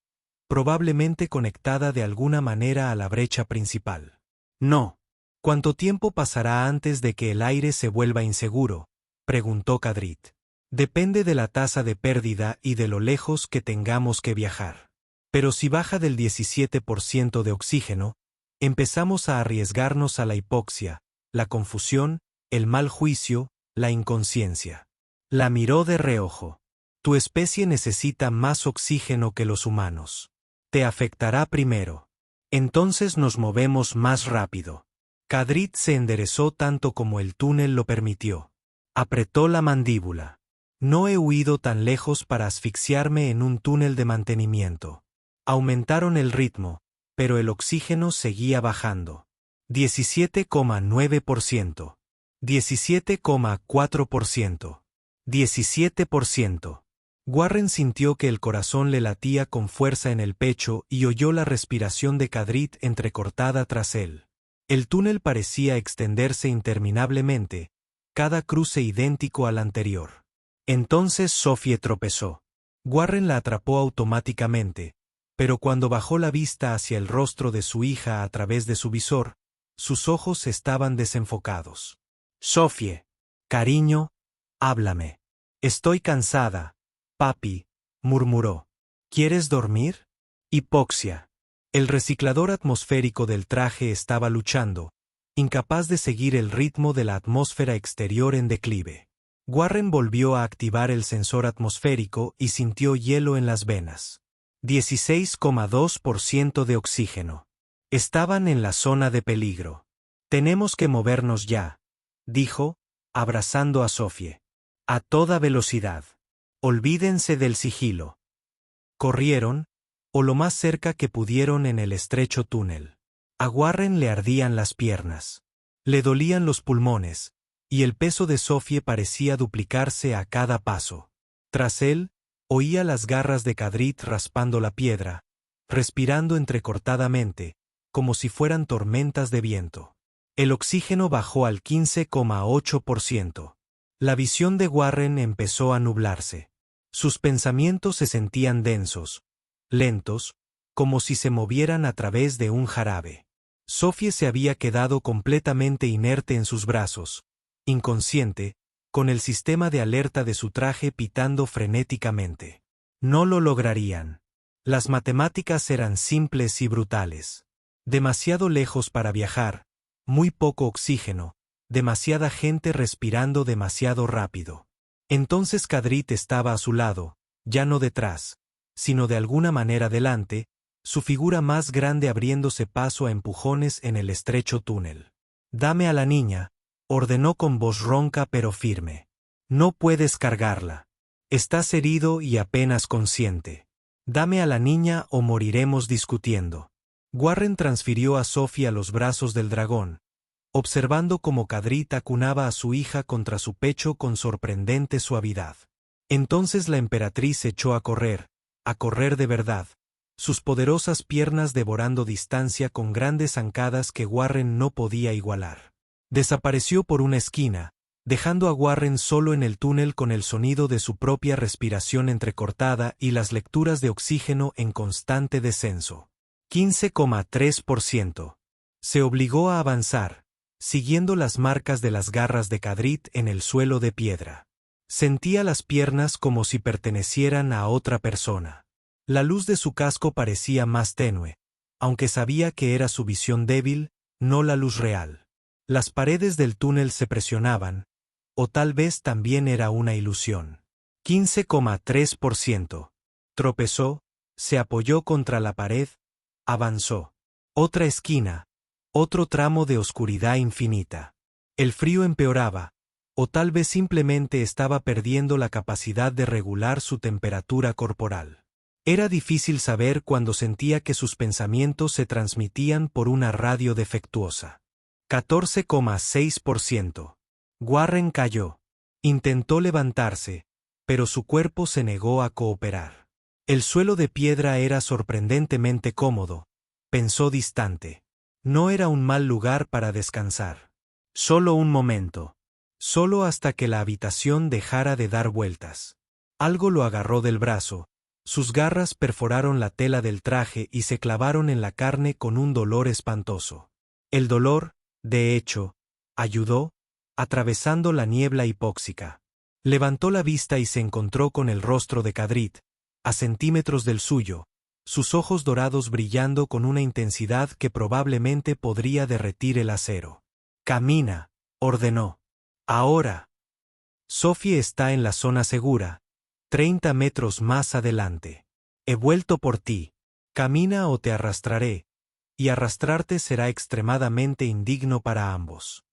probablemente conectada de alguna manera a la brecha principal. No. ¿Cuánto tiempo pasará antes de que el aire se vuelva inseguro?, preguntó Khadrait. Depende de la tasa de pérdida y de lo lejos que tengamos que viajar. Pero si baja del 17% de oxígeno, empezamos a arriesgarnos a la hipoxia, la confusión, el mal juicio, la inconsciencia. La miró de reojo. Tu especie necesita más oxígeno que los humanos. Te afectará primero. Entonces nos movemos más rápido. Khadrait se enderezó tanto como el túnel lo permitió. Apretó la mandíbula. No he huido tan lejos para asfixiarme en un túnel de mantenimiento. Aumentaron el ritmo, pero el oxígeno seguía bajando. 17,9%. 17,4%. 17%. Warren sintió que el corazón le latía con fuerza en el pecho y oyó la respiración de Khadrait entrecortada tras él. El túnel parecía extenderse interminablemente, cada cruce idéntico al anterior. Entonces Sophie tropezó. Warren la atrapó automáticamente, pero cuando bajó la vista hacia el rostro de su hija a través de su visor, sus ojos estaban desenfocados. Sophie, cariño, háblame. Estoy cansada, papi, murmuró. ¿Quieres dormir? Hipoxia. El reciclador atmosférico del traje estaba luchando, incapaz de seguir el ritmo de la atmósfera exterior en declive. Warren volvió a activar el sensor atmosférico y sintió hielo en las venas. 16,2% de oxígeno. Estaban en la zona de peligro. Tenemos que movernos ya, dijo, abrazando a Sophie. A toda velocidad. Olvídense del sigilo. Corrieron, o lo más cerca que pudieron en el estrecho túnel. A Warren le ardían las piernas. Le dolían los pulmones, y el peso de Sophie parecía duplicarse a cada paso. Tras él, oía las garras de Khadrait raspando la piedra, respirando entrecortadamente, como si fueran tormentas de viento. El oxígeno bajó al 15,8%. La visión de Warren empezó a nublarse. Sus pensamientos se sentían densos, lentos, como si se movieran a través de un jarabe. Sophie se había quedado completamente inerte en sus brazos, inconsciente, con el sistema de alerta de su traje pitando frenéticamente. No lo lograrían. Las matemáticas eran simples y brutales. Demasiado lejos para viajar, muy poco oxígeno, demasiada gente respirando demasiado rápido. Entonces Kadrit estaba a su lado, ya no detrás, sino de alguna manera delante, su figura más grande abriéndose paso a empujones en el estrecho túnel. «Dame a la niña», ordenó con voz ronca pero firme. «No puedes cargarla. Estás herido y apenas consciente. Dame a la niña o moriremos discutiendo». Warren transfirió a Sophie a los brazos del dragón, observando cómo Kadrit acunaba a su hija contra su pecho con sorprendente suavidad. Entonces la emperatriz echó a correr de verdad, sus poderosas piernas devorando distancia con grandes zancadas que Warren no podía igualar. Desapareció por una esquina, dejando a Warren solo en el túnel con el sonido de su propia respiración entrecortada y las lecturas de oxígeno en constante descenso. 15,3%. Se obligó a avanzar, siguiendo las marcas de las garras de Kadrit en el suelo de piedra. Sentía las piernas como si pertenecieran a otra persona. La luz de su casco parecía más tenue, aunque sabía que era su visión débil, no la luz real. Las paredes del túnel se presionaban, o tal vez también era una ilusión. 15,3%. Tropezó, se apoyó contra la pared, avanzó. Otra esquina, otro tramo de oscuridad infinita. El frío empeoraba, o tal vez simplemente estaba perdiendo la capacidad de regular su temperatura corporal. Era difícil saber cuando sentía que sus pensamientos se transmitían por una radio defectuosa. 14,6%. Warren cayó. Intentó levantarse, pero su cuerpo se negó a cooperar. El suelo de piedra era sorprendentemente cómodo, pensó distante. No era un mal lugar para descansar. Solo un momento. Solo hasta que la habitación dejara de dar vueltas. Algo lo agarró del brazo. Sus garras perforaron la tela del traje y se clavaron en la carne con un dolor espantoso. El dolor, de hecho, ayudó, atravesando la niebla hipóxica. Levantó la vista y se encontró con el rostro de Kadrit, a centímetros del suyo, sus ojos dorados brillando con una intensidad que probablemente podría derretir el acero. «Camina», ordenó. «Ahora». Sophie está en la zona segura, 30 metros más adelante. He vuelto por ti. Camina o te arrastraré, y arrastrarte será extremadamente indigno para ambos.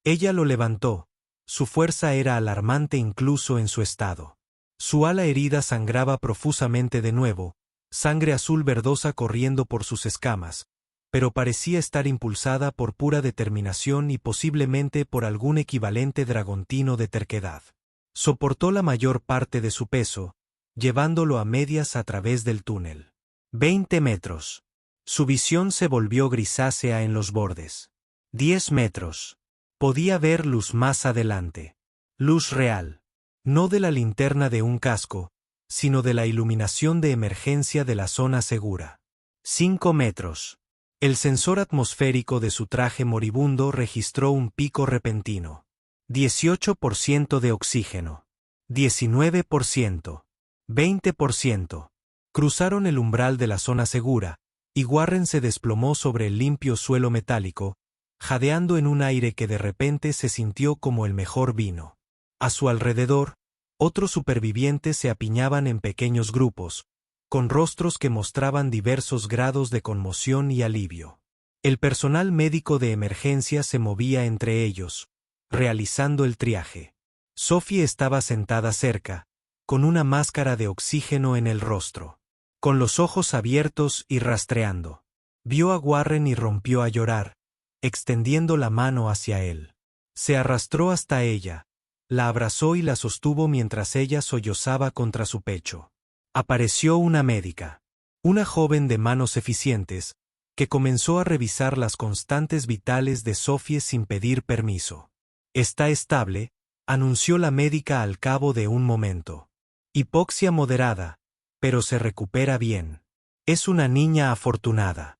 Ella lo levantó, su fuerza era alarmante incluso en su estado. Su ala herida sangraba profusamente de nuevo, sangre azul verdosa corriendo por sus escamas, pero parecía estar impulsada por pura determinación y posiblemente por algún equivalente dragontino de terquedad. Soportó la mayor parte de su peso, llevándolo a medias a través del túnel. 20 metros. Su visión se volvió grisácea en los bordes. 10 metros. Podía ver luz más adelante. Luz real. No de la linterna de un casco, sino de la iluminación de emergencia de la zona segura. 5 metros. El sensor atmosférico de su traje moribundo registró un pico repentino. 18% de oxígeno. 19%. 20%. Cruzaron el umbral de la zona segura, y Warren se desplomó sobre el limpio suelo metálico, jadeando en un aire que de repente se sintió como el mejor vino. A su alrededor, otros supervivientes se apiñaban en pequeños grupos, con rostros que mostraban diversos grados de conmoción y alivio. El personal médico de emergencia se movía entre ellos, realizando el triaje. Sophie estaba sentada cerca, con una máscara de oxígeno en el rostro, con los ojos abiertos y rastreando. Vio a Warren y rompió a llorar, extendiendo la mano hacia él. Se arrastró hasta ella, la abrazó y la sostuvo mientras ella sollozaba contra su pecho. Apareció una médica, una joven de manos eficientes, que comenzó a revisar las constantes vitales de Sophie sin pedir permiso. «Está estable», anunció la médica al cabo de un momento. «Hipoxia moderada, pero se recupera bien. Es una niña afortunada».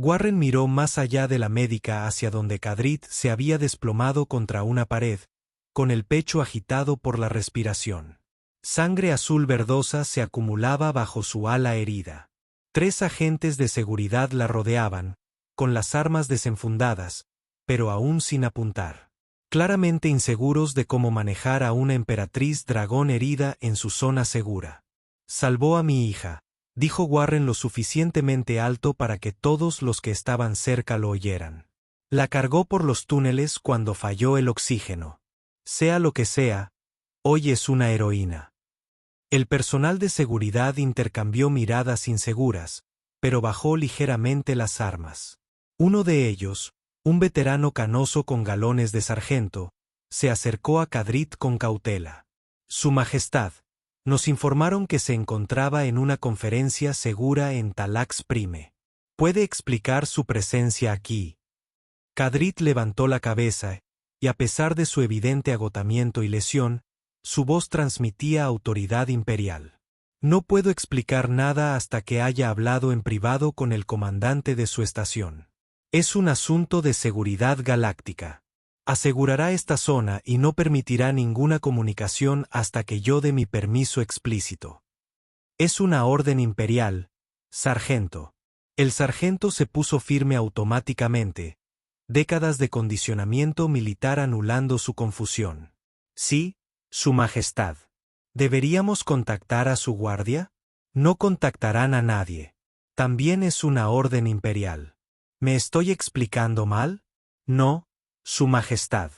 Warren miró más allá de la médica hacia donde Kadrit se había desplomado contra una pared, con el pecho agitado por la respiración. Sangre azul verdosa se acumulaba bajo su ala herida. 3 agentes de seguridad la rodeaban, con las armas desenfundadas, pero aún sin apuntar. Claramente inseguros de cómo manejar a una emperatriz dragón herida en su zona segura. «Salvó a mi hija», dijo Warren lo suficientemente alto para que todos los que estaban cerca lo oyeran. «La cargó por los túneles cuando falló el oxígeno. Sea lo que sea, hoy es una heroína». El personal de seguridad intercambió miradas inseguras, pero bajó ligeramente las armas. Uno de ellos, un veterano canoso con galones de sargento, se acercó a Kadrit con cautela. «Su Majestad, nos informaron que se encontraba en una conferencia segura en Talax Prime. ¿Puede explicar su presencia aquí?» Kadrit levantó la cabeza, y a pesar de su evidente agotamiento y lesión, su voz transmitía autoridad imperial. «No puedo explicar nada hasta que haya hablado en privado con el comandante de su estación. Es un asunto de seguridad galáctica. Asegurará esta zona y no permitirá ninguna comunicación hasta que yo dé mi permiso explícito. Es una orden imperial, sargento». El sargento se puso firme automáticamente, décadas de condicionamiento militar anulando su confusión. «Sí, Su Majestad. ¿Deberíamos contactar a su guardia?» «No contactarán a nadie. También es una orden imperial». «¿Me estoy explicando mal?» «No, Su Majestad».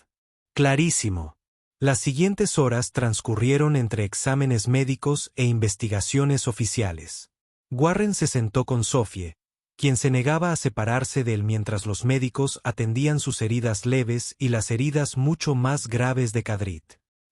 «Clarísimo». Las siguientes horas transcurrieron entre exámenes médicos e investigaciones oficiales. Warren se sentó con Sophie, quien se negaba a separarse de él mientras los médicos atendían sus heridas leves y las heridas mucho más graves de Kadrit.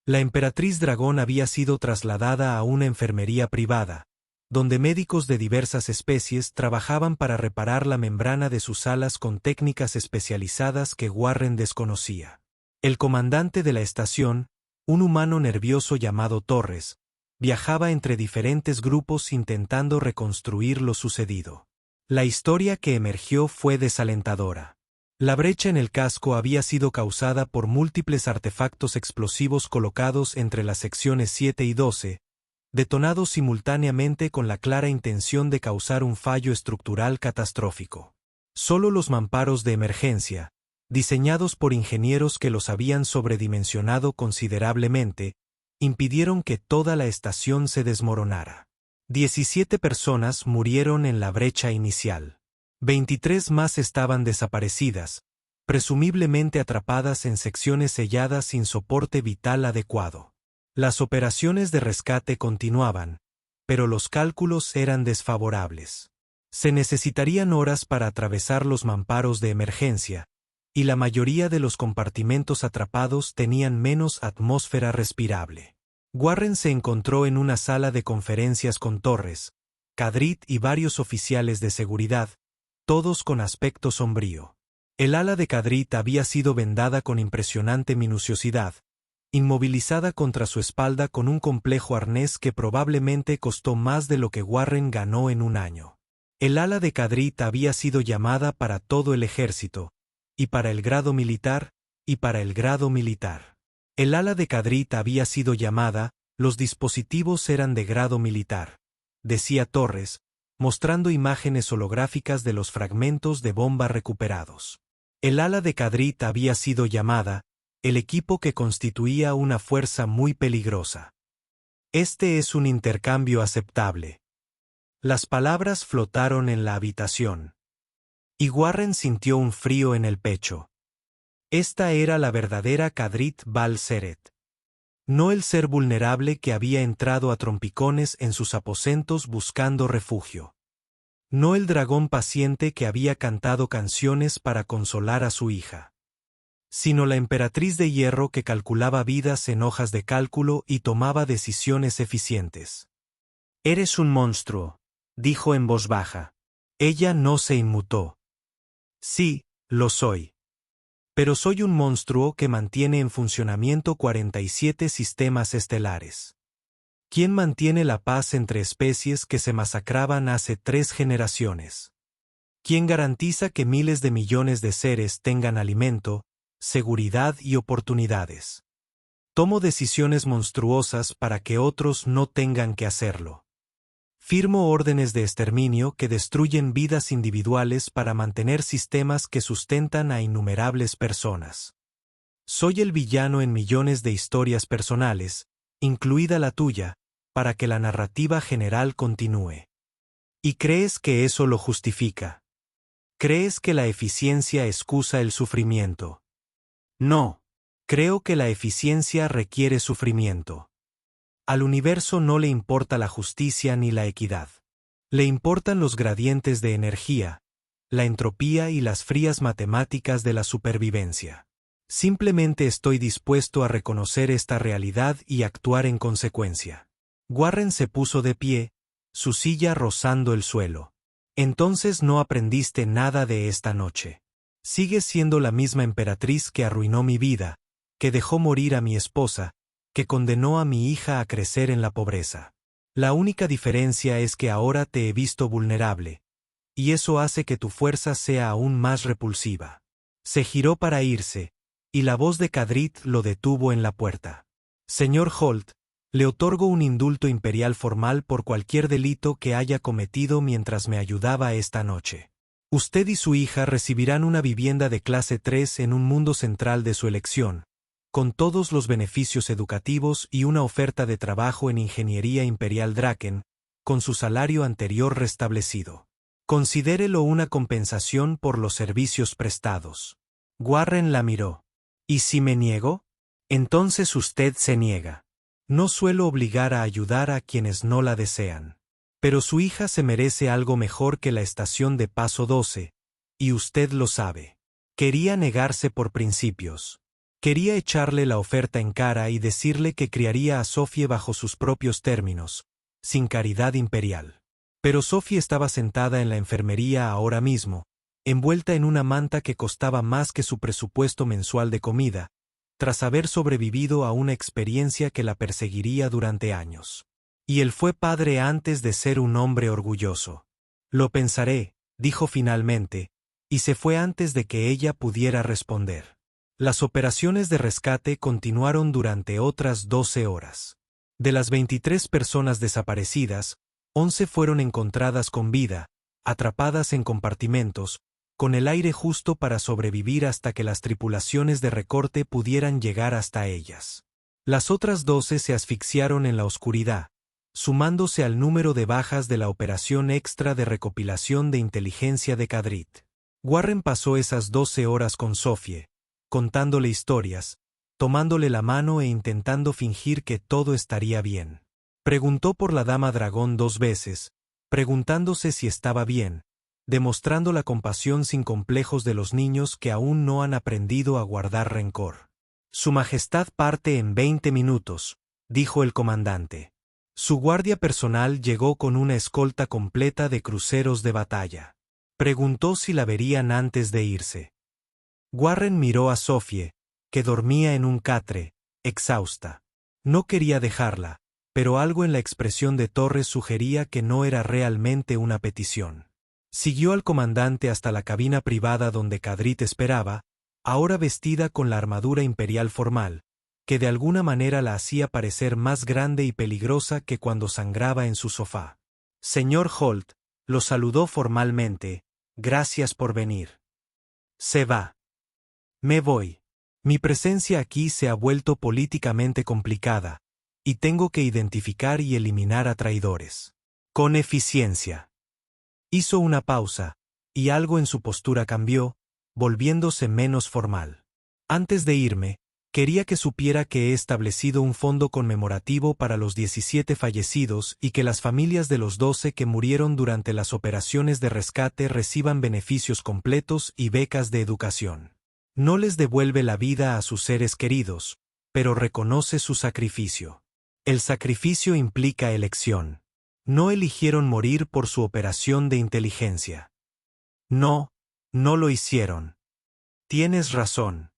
La emperatriz dragón había sido trasladada a una enfermería privada, donde médicos de diversas especies trabajaban para reparar la membrana de sus alas con técnicas especializadas que Warren desconocía. El comandante de la estación, un humano nervioso llamado Torres, viajaba entre diferentes grupos intentando reconstruir lo sucedido. La historia que emergió fue desalentadora. La brecha en el casco había sido causada por múltiples artefactos explosivos colocados entre las secciones 7 y 12, detonados simultáneamente con la clara intención de causar un fallo estructural catastrófico. Solo los mamparos de emergencia, diseñados por ingenieros que los habían sobredimensionado considerablemente, impidieron que toda la estación se desmoronara. 17 personas murieron en la brecha inicial. 23 más estaban desaparecidas, presumiblemente atrapadas en secciones selladas sin soporte vital adecuado. Las operaciones de rescate continuaban, pero los cálculos eran desfavorables. Se necesitarían horas para atravesar los mamparos de emergencia, y la mayoría de los compartimentos atrapados tenían menos atmósfera respirable. Warren se encontró en una sala de conferencias con Torres, Kadrit y varios oficiales de seguridad, todos con aspecto sombrío. El ala de Kadrit había sido vendada con impresionante minuciosidad, inmovilizada contra su espalda con un complejo arnés que probablemente costó más de lo que Warren ganó en un año. El ala de Kadrit había sido llamada para todo el ejército, y para el grado militar, y para el grado militar. El ala de Kadrit había sido llamada, los dispositivos eran de grado militar, decía Torres, mostrando imágenes holográficas de los fragmentos de bomba recuperados. El ala de Kadrit había sido llamada, el equipo que constituía una fuerza muy peligrosa. Este es un intercambio aceptable. Las palabras flotaron en la habitación. Y Warren sintió un frío en el pecho. Esta era la verdadera Kadrit Bal-Seret. No el ser vulnerable que había entrado a trompicones en sus aposentos buscando refugio. No el dragón paciente que había cantado canciones para consolar a su hija. Sino la emperatriz de hierro que calculaba vidas en hojas de cálculo y tomaba decisiones eficientes. «Eres un monstruo», dijo en voz baja. Ella no se inmutó. «Sí, lo soy. Pero soy un monstruo que mantiene en funcionamiento 47 sistemas estelares. ¿Quién mantiene la paz entre especies que se masacraban hace 3 generaciones? quien garantiza que miles de millones de seres tengan alimento, seguridad y oportunidades. Tomo decisiones monstruosas para que otros no tengan que hacerlo. Firmo órdenes de exterminio que destruyen vidas individuales para mantener sistemas que sustentan a innumerables personas. Soy el villano en millones de historias personales, incluida la tuya, para que la narrativa general continúe. ¿Y crees que eso lo justifica? ¿Crees que la eficiencia excusa el sufrimiento? No. Creo que la eficiencia requiere sufrimiento. Al universo no le importa la justicia ni la equidad. Le importan los gradientes de energía, la entropía y las frías matemáticas de la supervivencia. Simplemente estoy dispuesto a reconocer esta realidad y actuar en consecuencia. Warren se puso de pie, su silla rozando el suelo. Entonces no aprendiste nada de esta noche. Sigues siendo la misma emperatriz que arruinó mi vida, que dejó morir a mi esposa, que condenó a mi hija a crecer en la pobreza. La única diferencia es que ahora te he visto vulnerable, y eso hace que tu fuerza sea aún más repulsiva. Se giró para irse, y la voz de Kadrit lo detuvo en la puerta. Señor Holt, le otorgo un indulto imperial formal por cualquier delito que haya cometido mientras me ayudaba esta noche. Usted y su hija recibirán una vivienda de clase 3 en un mundo central de su elección, con todos los beneficios educativos y una oferta de trabajo en Ingeniería Imperial Draken, con su salario anterior restablecido. Considérelo una compensación por los servicios prestados. Warren la miró. ¿Y si me niego? Entonces usted se niega. No suelo obligar a ayudar a quienes no la desean. Pero su hija se merece algo mejor que la estación de paso 12, y usted lo sabe. Quería negarse por principios. Quería echarle la oferta en cara y decirle que criaría a Sophie bajo sus propios términos, sin caridad imperial. Pero Sophie estaba sentada en la enfermería ahora mismo, envuelta en una manta que costaba más que su presupuesto mensual de comida, tras haber sobrevivido a una experiencia que la perseguiría durante años. Y él fue padre antes de ser un hombre orgulloso. Lo pensaré, dijo finalmente, y se fue antes de que ella pudiera responder. Las operaciones de rescate continuaron durante otras 12 horas. De las 23 personas desaparecidas, 11 fueron encontradas con vida, atrapadas en compartimentos, con el aire justo para sobrevivir hasta que las tripulaciones de recorte pudieran llegar hasta ellas. Las otras 12 se asfixiaron en la oscuridad, sumándose al número de bajas de la operación extra de recopilación de inteligencia de Kadrit. Warren pasó esas 12 horas con Sophie, contándole historias, tomándole la mano e intentando fingir que todo estaría bien. Preguntó por la dama dragón 2 veces, preguntándose si estaba bien, demostrando la compasión sin complejos de los niños que aún no han aprendido a guardar rencor. Su Majestad parte en 20 minutos, dijo el comandante. Su guardia personal llegó con una escolta completa de cruceros de batalla. Preguntó si la verían antes de irse. Warren miró a Sophie, que dormía en un catre, exhausta. No quería dejarla, pero algo en la expresión de Torres sugería que no era realmente una petición. Siguió al comandante hasta la cabina privada donde Kadrit esperaba, ahora vestida con la armadura imperial formal, que de alguna manera la hacía parecer más grande y peligrosa que cuando sangraba en su sofá. Señor Holt, lo saludó formalmente, gracias por venir. Se va. Me voy. Mi presencia aquí se ha vuelto políticamente complicada, y tengo que identificar y eliminar a traidores. Con eficiencia. Hizo una pausa, y algo en su postura cambió, volviéndose menos formal. Antes de irme, quería que supiera que he establecido un fondo conmemorativo para los 17 fallecidos y que las familias de los 12 que murieron durante las operaciones de rescate reciban beneficios completos y becas de educación. No les devuelve la vida a sus seres queridos, pero reconoce su sacrificio. El sacrificio implica elección. No eligieron morir por su operación de inteligencia. No, no lo hicieron. Tienes razón.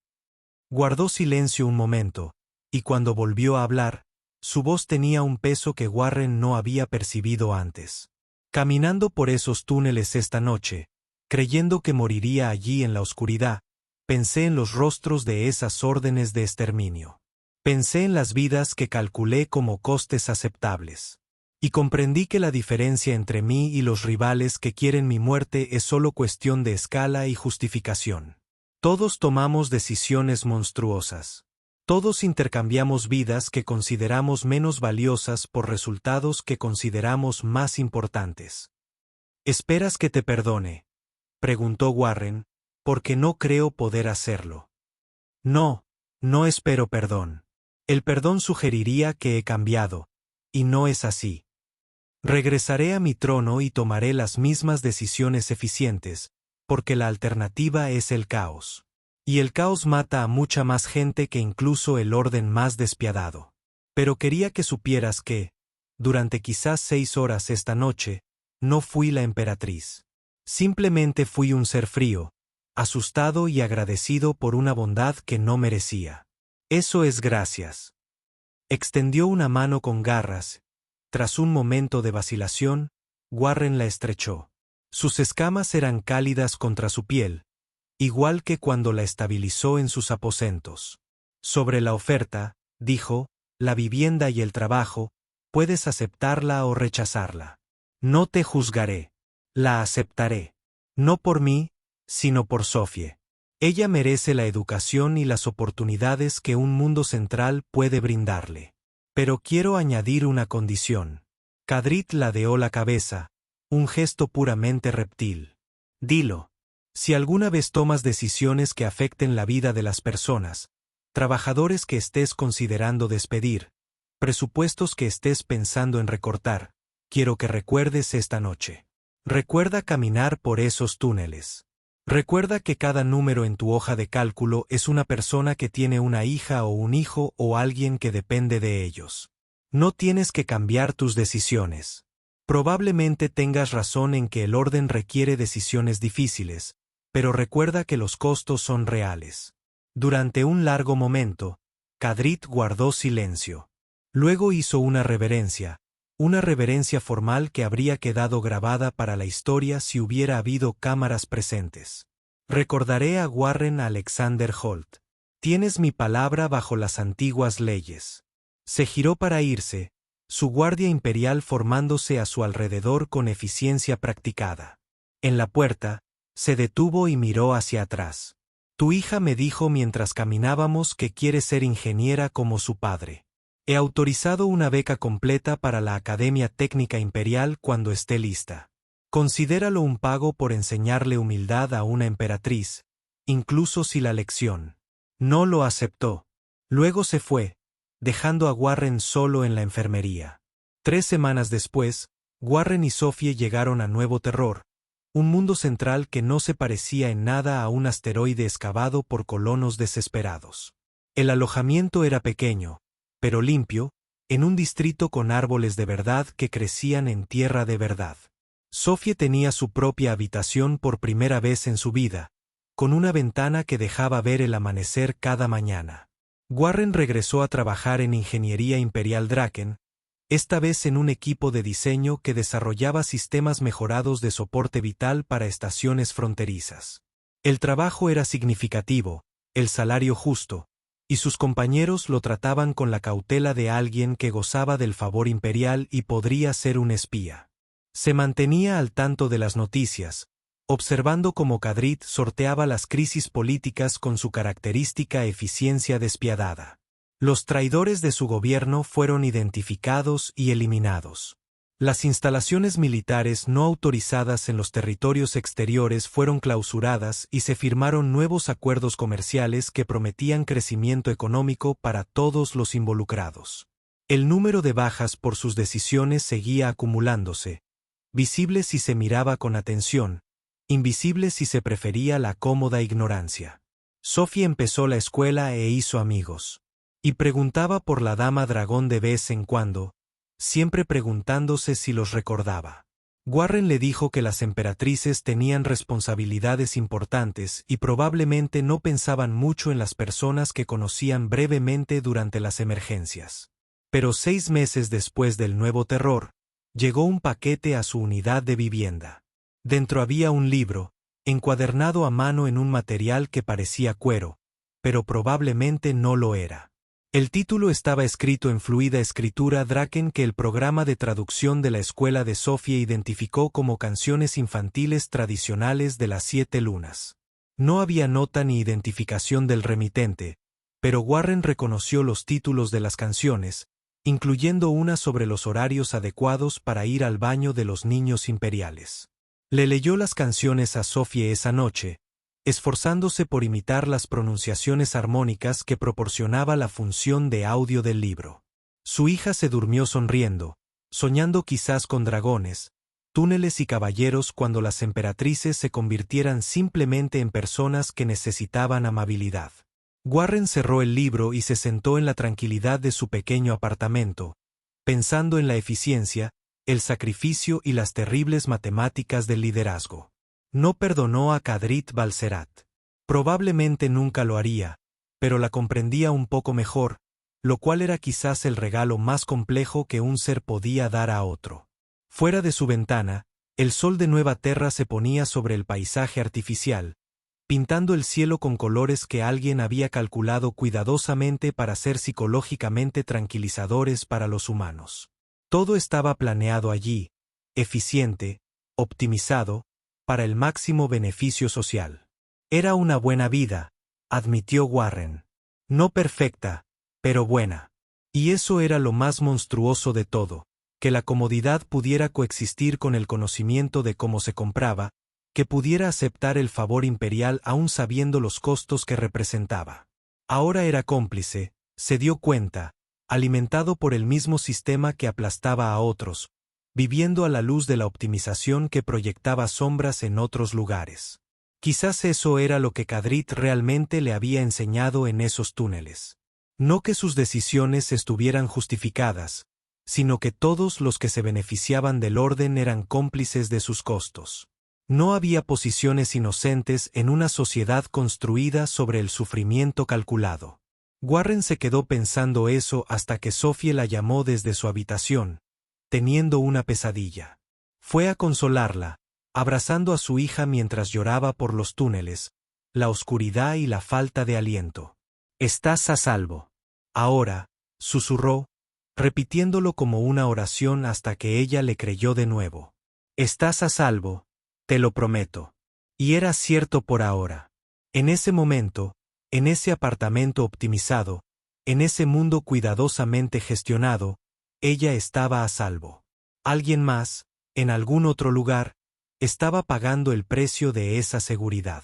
Guardó silencio un momento, y cuando volvió a hablar, su voz tenía un peso que Warren no había percibido antes. Caminando por esos túneles esta noche, Creyendo que moriría allí en la oscuridad, pensé en los rostros de esas órdenes de exterminio. Pensé en las vidas que calculé como costes aceptables. Y comprendí que la diferencia entre mí y los rivales que quieren mi muerte es solo cuestión de escala y justificación. Todos tomamos decisiones monstruosas. Todos intercambiamos vidas que consideramos menos valiosas por resultados que consideramos más importantes. ¿Esperas que te perdone?, preguntó Warren, porque no creo poder hacerlo. No, no espero perdón. El perdón sugeriría que he cambiado, y no es así. Regresaré a mi trono y tomaré las mismas decisiones eficientes, porque la alternativa es el caos. Y el caos mata a mucha más gente que incluso el orden más despiadado. Pero quería que supieras que, durante quizás 6 horas esta noche, no fui la emperatriz. Simplemente fui un ser frío, asustado y agradecido por una bondad que no merecía. Eso es gracias. Extendió una mano con garras. Tras un momento de vacilación, Warren la estrechó. Sus escamas eran cálidas contra su piel, igual que cuando la estabilizó en sus aposentos. Sobre la oferta, dijo, la vivienda y el trabajo, puedes aceptarla o rechazarla. No te juzgaré. La aceptaré. No por mí, sino por Sophie. Ella merece la educación y las oportunidades que un mundo central puede brindarle. Pero quiero añadir una condición. Kadrit ladeó la cabeza, un gesto puramente reptil. Dilo. Si alguna vez tomas decisiones que afecten la vida de las personas, trabajadores que estés considerando despedir, presupuestos que estés pensando en recortar, quiero que recuerdes esta noche. Recuerda caminar por esos túneles. Recuerda que cada número en tu hoja de cálculo es una persona que tiene una hija o un hijo o alguien que depende de ellos. No tienes que cambiar tus decisiones. Probablemente tengas razón en que el orden requiere decisiones difíciles, pero recuerda que los costos son reales. Durante un largo momento, Kadrit guardó silencio. Luego hizo una reverencia formal que habría quedado grabada para la historia si hubiera habido cámaras presentes. Recordaré a Warren Alexander Holt. Tienes mi palabra bajo las antiguas leyes. Se giró para irse, su guardia imperial formándose a su alrededor con eficiencia practicada. En la puerta, se detuvo y miró hacia atrás. Tu hija me dijo mientras caminábamos que quiere ser ingeniera como su padre. He autorizado una beca completa para la Academia Técnica Imperial cuando esté lista. Considéralo un pago por enseñarle humildad a una emperatriz, incluso si la lección no lo aceptó. Luego se fue, dejando a Warren solo en la enfermería. 3 semanas después, Warren y Sophie llegaron a Nuevo Terror, un mundo central que no se parecía en nada a un asteroide excavado por colonos desesperados. El alojamiento era pequeño, pero limpio, en un distrito con árboles de verdad que crecían en tierra de verdad. Sophie tenía su propia habitación por primera vez en su vida, con una ventana que dejaba ver el amanecer cada mañana. Warren regresó a trabajar en Ingeniería Imperial Draken, esta vez en un equipo de diseño que desarrollaba sistemas mejorados de soporte vital para estaciones fronterizas. El trabajo era significativo, el salario justo, y sus compañeros lo trataban con la cautela de alguien que gozaba del favor imperial y podría ser un espía. Se mantenía al tanto de las noticias, observando cómo Kadrit sorteaba las crisis políticas con su característica eficiencia despiadada. Los traidores de su gobierno fueron identificados y eliminados. Las instalaciones militares no autorizadas en los territorios exteriores fueron clausuradas y se firmaron nuevos acuerdos comerciales que prometían crecimiento económico para todos los involucrados. El número de bajas por sus decisiones seguía acumulándose, visible si se miraba con atención, invisible si se prefería la cómoda ignorancia. Sophie empezó la escuela e hizo amigos. Y preguntaba por la dama dragón de vez en cuando, siempre preguntándose si los recordaba. Warren le dijo que las emperatrices tenían responsabilidades importantes y probablemente no pensaban mucho en las personas que conocían brevemente durante las emergencias. Pero 6 meses después del Nuevo Terror, llegó un paquete a su unidad de vivienda. Dentro había un libro, encuadernado a mano en un material que parecía cuero, pero probablemente no lo era. El título estaba escrito en fluida escritura Draken que el programa de traducción de la escuela de Sofía identificó como canciones infantiles tradicionales de las 7 lunas. No había nota ni identificación del remitente, pero Warren reconoció los títulos de las canciones, incluyendo una sobre los horarios adecuados para ir al baño de los niños imperiales. Le leyó las canciones a Sofía esa noche, esforzándose por imitar las pronunciaciones armónicas que proporcionaba la función de audio del libro. Su hija se durmió sonriendo, soñando quizás con dragones, túneles y caballeros cuando las emperatrices se convirtieran simplemente en personas que necesitaban amabilidad. Warren cerró el libro y se sentó en la tranquilidad de su pequeño apartamento, pensando en la eficiencia, el sacrificio y las terribles matemáticas del liderazgo. No perdonó a Kadrit Balcerat. Probablemente nunca lo haría, pero la comprendía un poco mejor, lo cual era quizás el regalo más complejo que un ser podía dar a otro. Fuera de su ventana, el sol de Nueva Terra se ponía sobre el paisaje artificial, pintando el cielo con colores que alguien había calculado cuidadosamente para ser psicológicamente tranquilizadores para los humanos. Todo estaba planeado allí, eficiente, optimizado, para el máximo beneficio social. Era una buena vida, admitió Warren. No perfecta, pero buena. Y eso era lo más monstruoso de todo, que la comodidad pudiera coexistir con el conocimiento de cómo se compraba, que pudiera aceptar el favor imperial aún sabiendo los costos que representaba. Ahora era cómplice, se dio cuenta, alimentado por el mismo sistema que aplastaba a otros, viviendo a la luz de la optimización que proyectaba sombras en otros lugares. Quizás eso era lo que Kadrit realmente le había enseñado en esos túneles. No que sus decisiones estuvieran justificadas, sino que todos los que se beneficiaban del orden eran cómplices de sus costos. No había posiciones inocentes en una sociedad construida sobre el sufrimiento calculado. Warren se quedó pensando eso hasta que Sophie la llamó desde su habitación, teniendo una pesadilla. Fue a consolarla, abrazando a su hija mientras lloraba por los túneles, la oscuridad y la falta de aliento. «Estás a salvo». Ahora, susurró, repitiéndolo como una oración hasta que ella le creyó de nuevo. «Estás a salvo, te lo prometo». Y era cierto por ahora. En ese momento, en ese apartamento optimizado, en ese mundo cuidadosamente gestionado, ella estaba a salvo. Alguien más, en algún otro lugar, estaba pagando el precio de esa seguridad.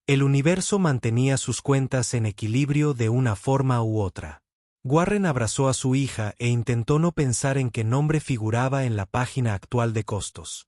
El universo mantenía sus cuentas en equilibrio de una forma u otra. Warren abrazó a su hija e intentó no pensar en qué nombre figuraba en la página actual de costos.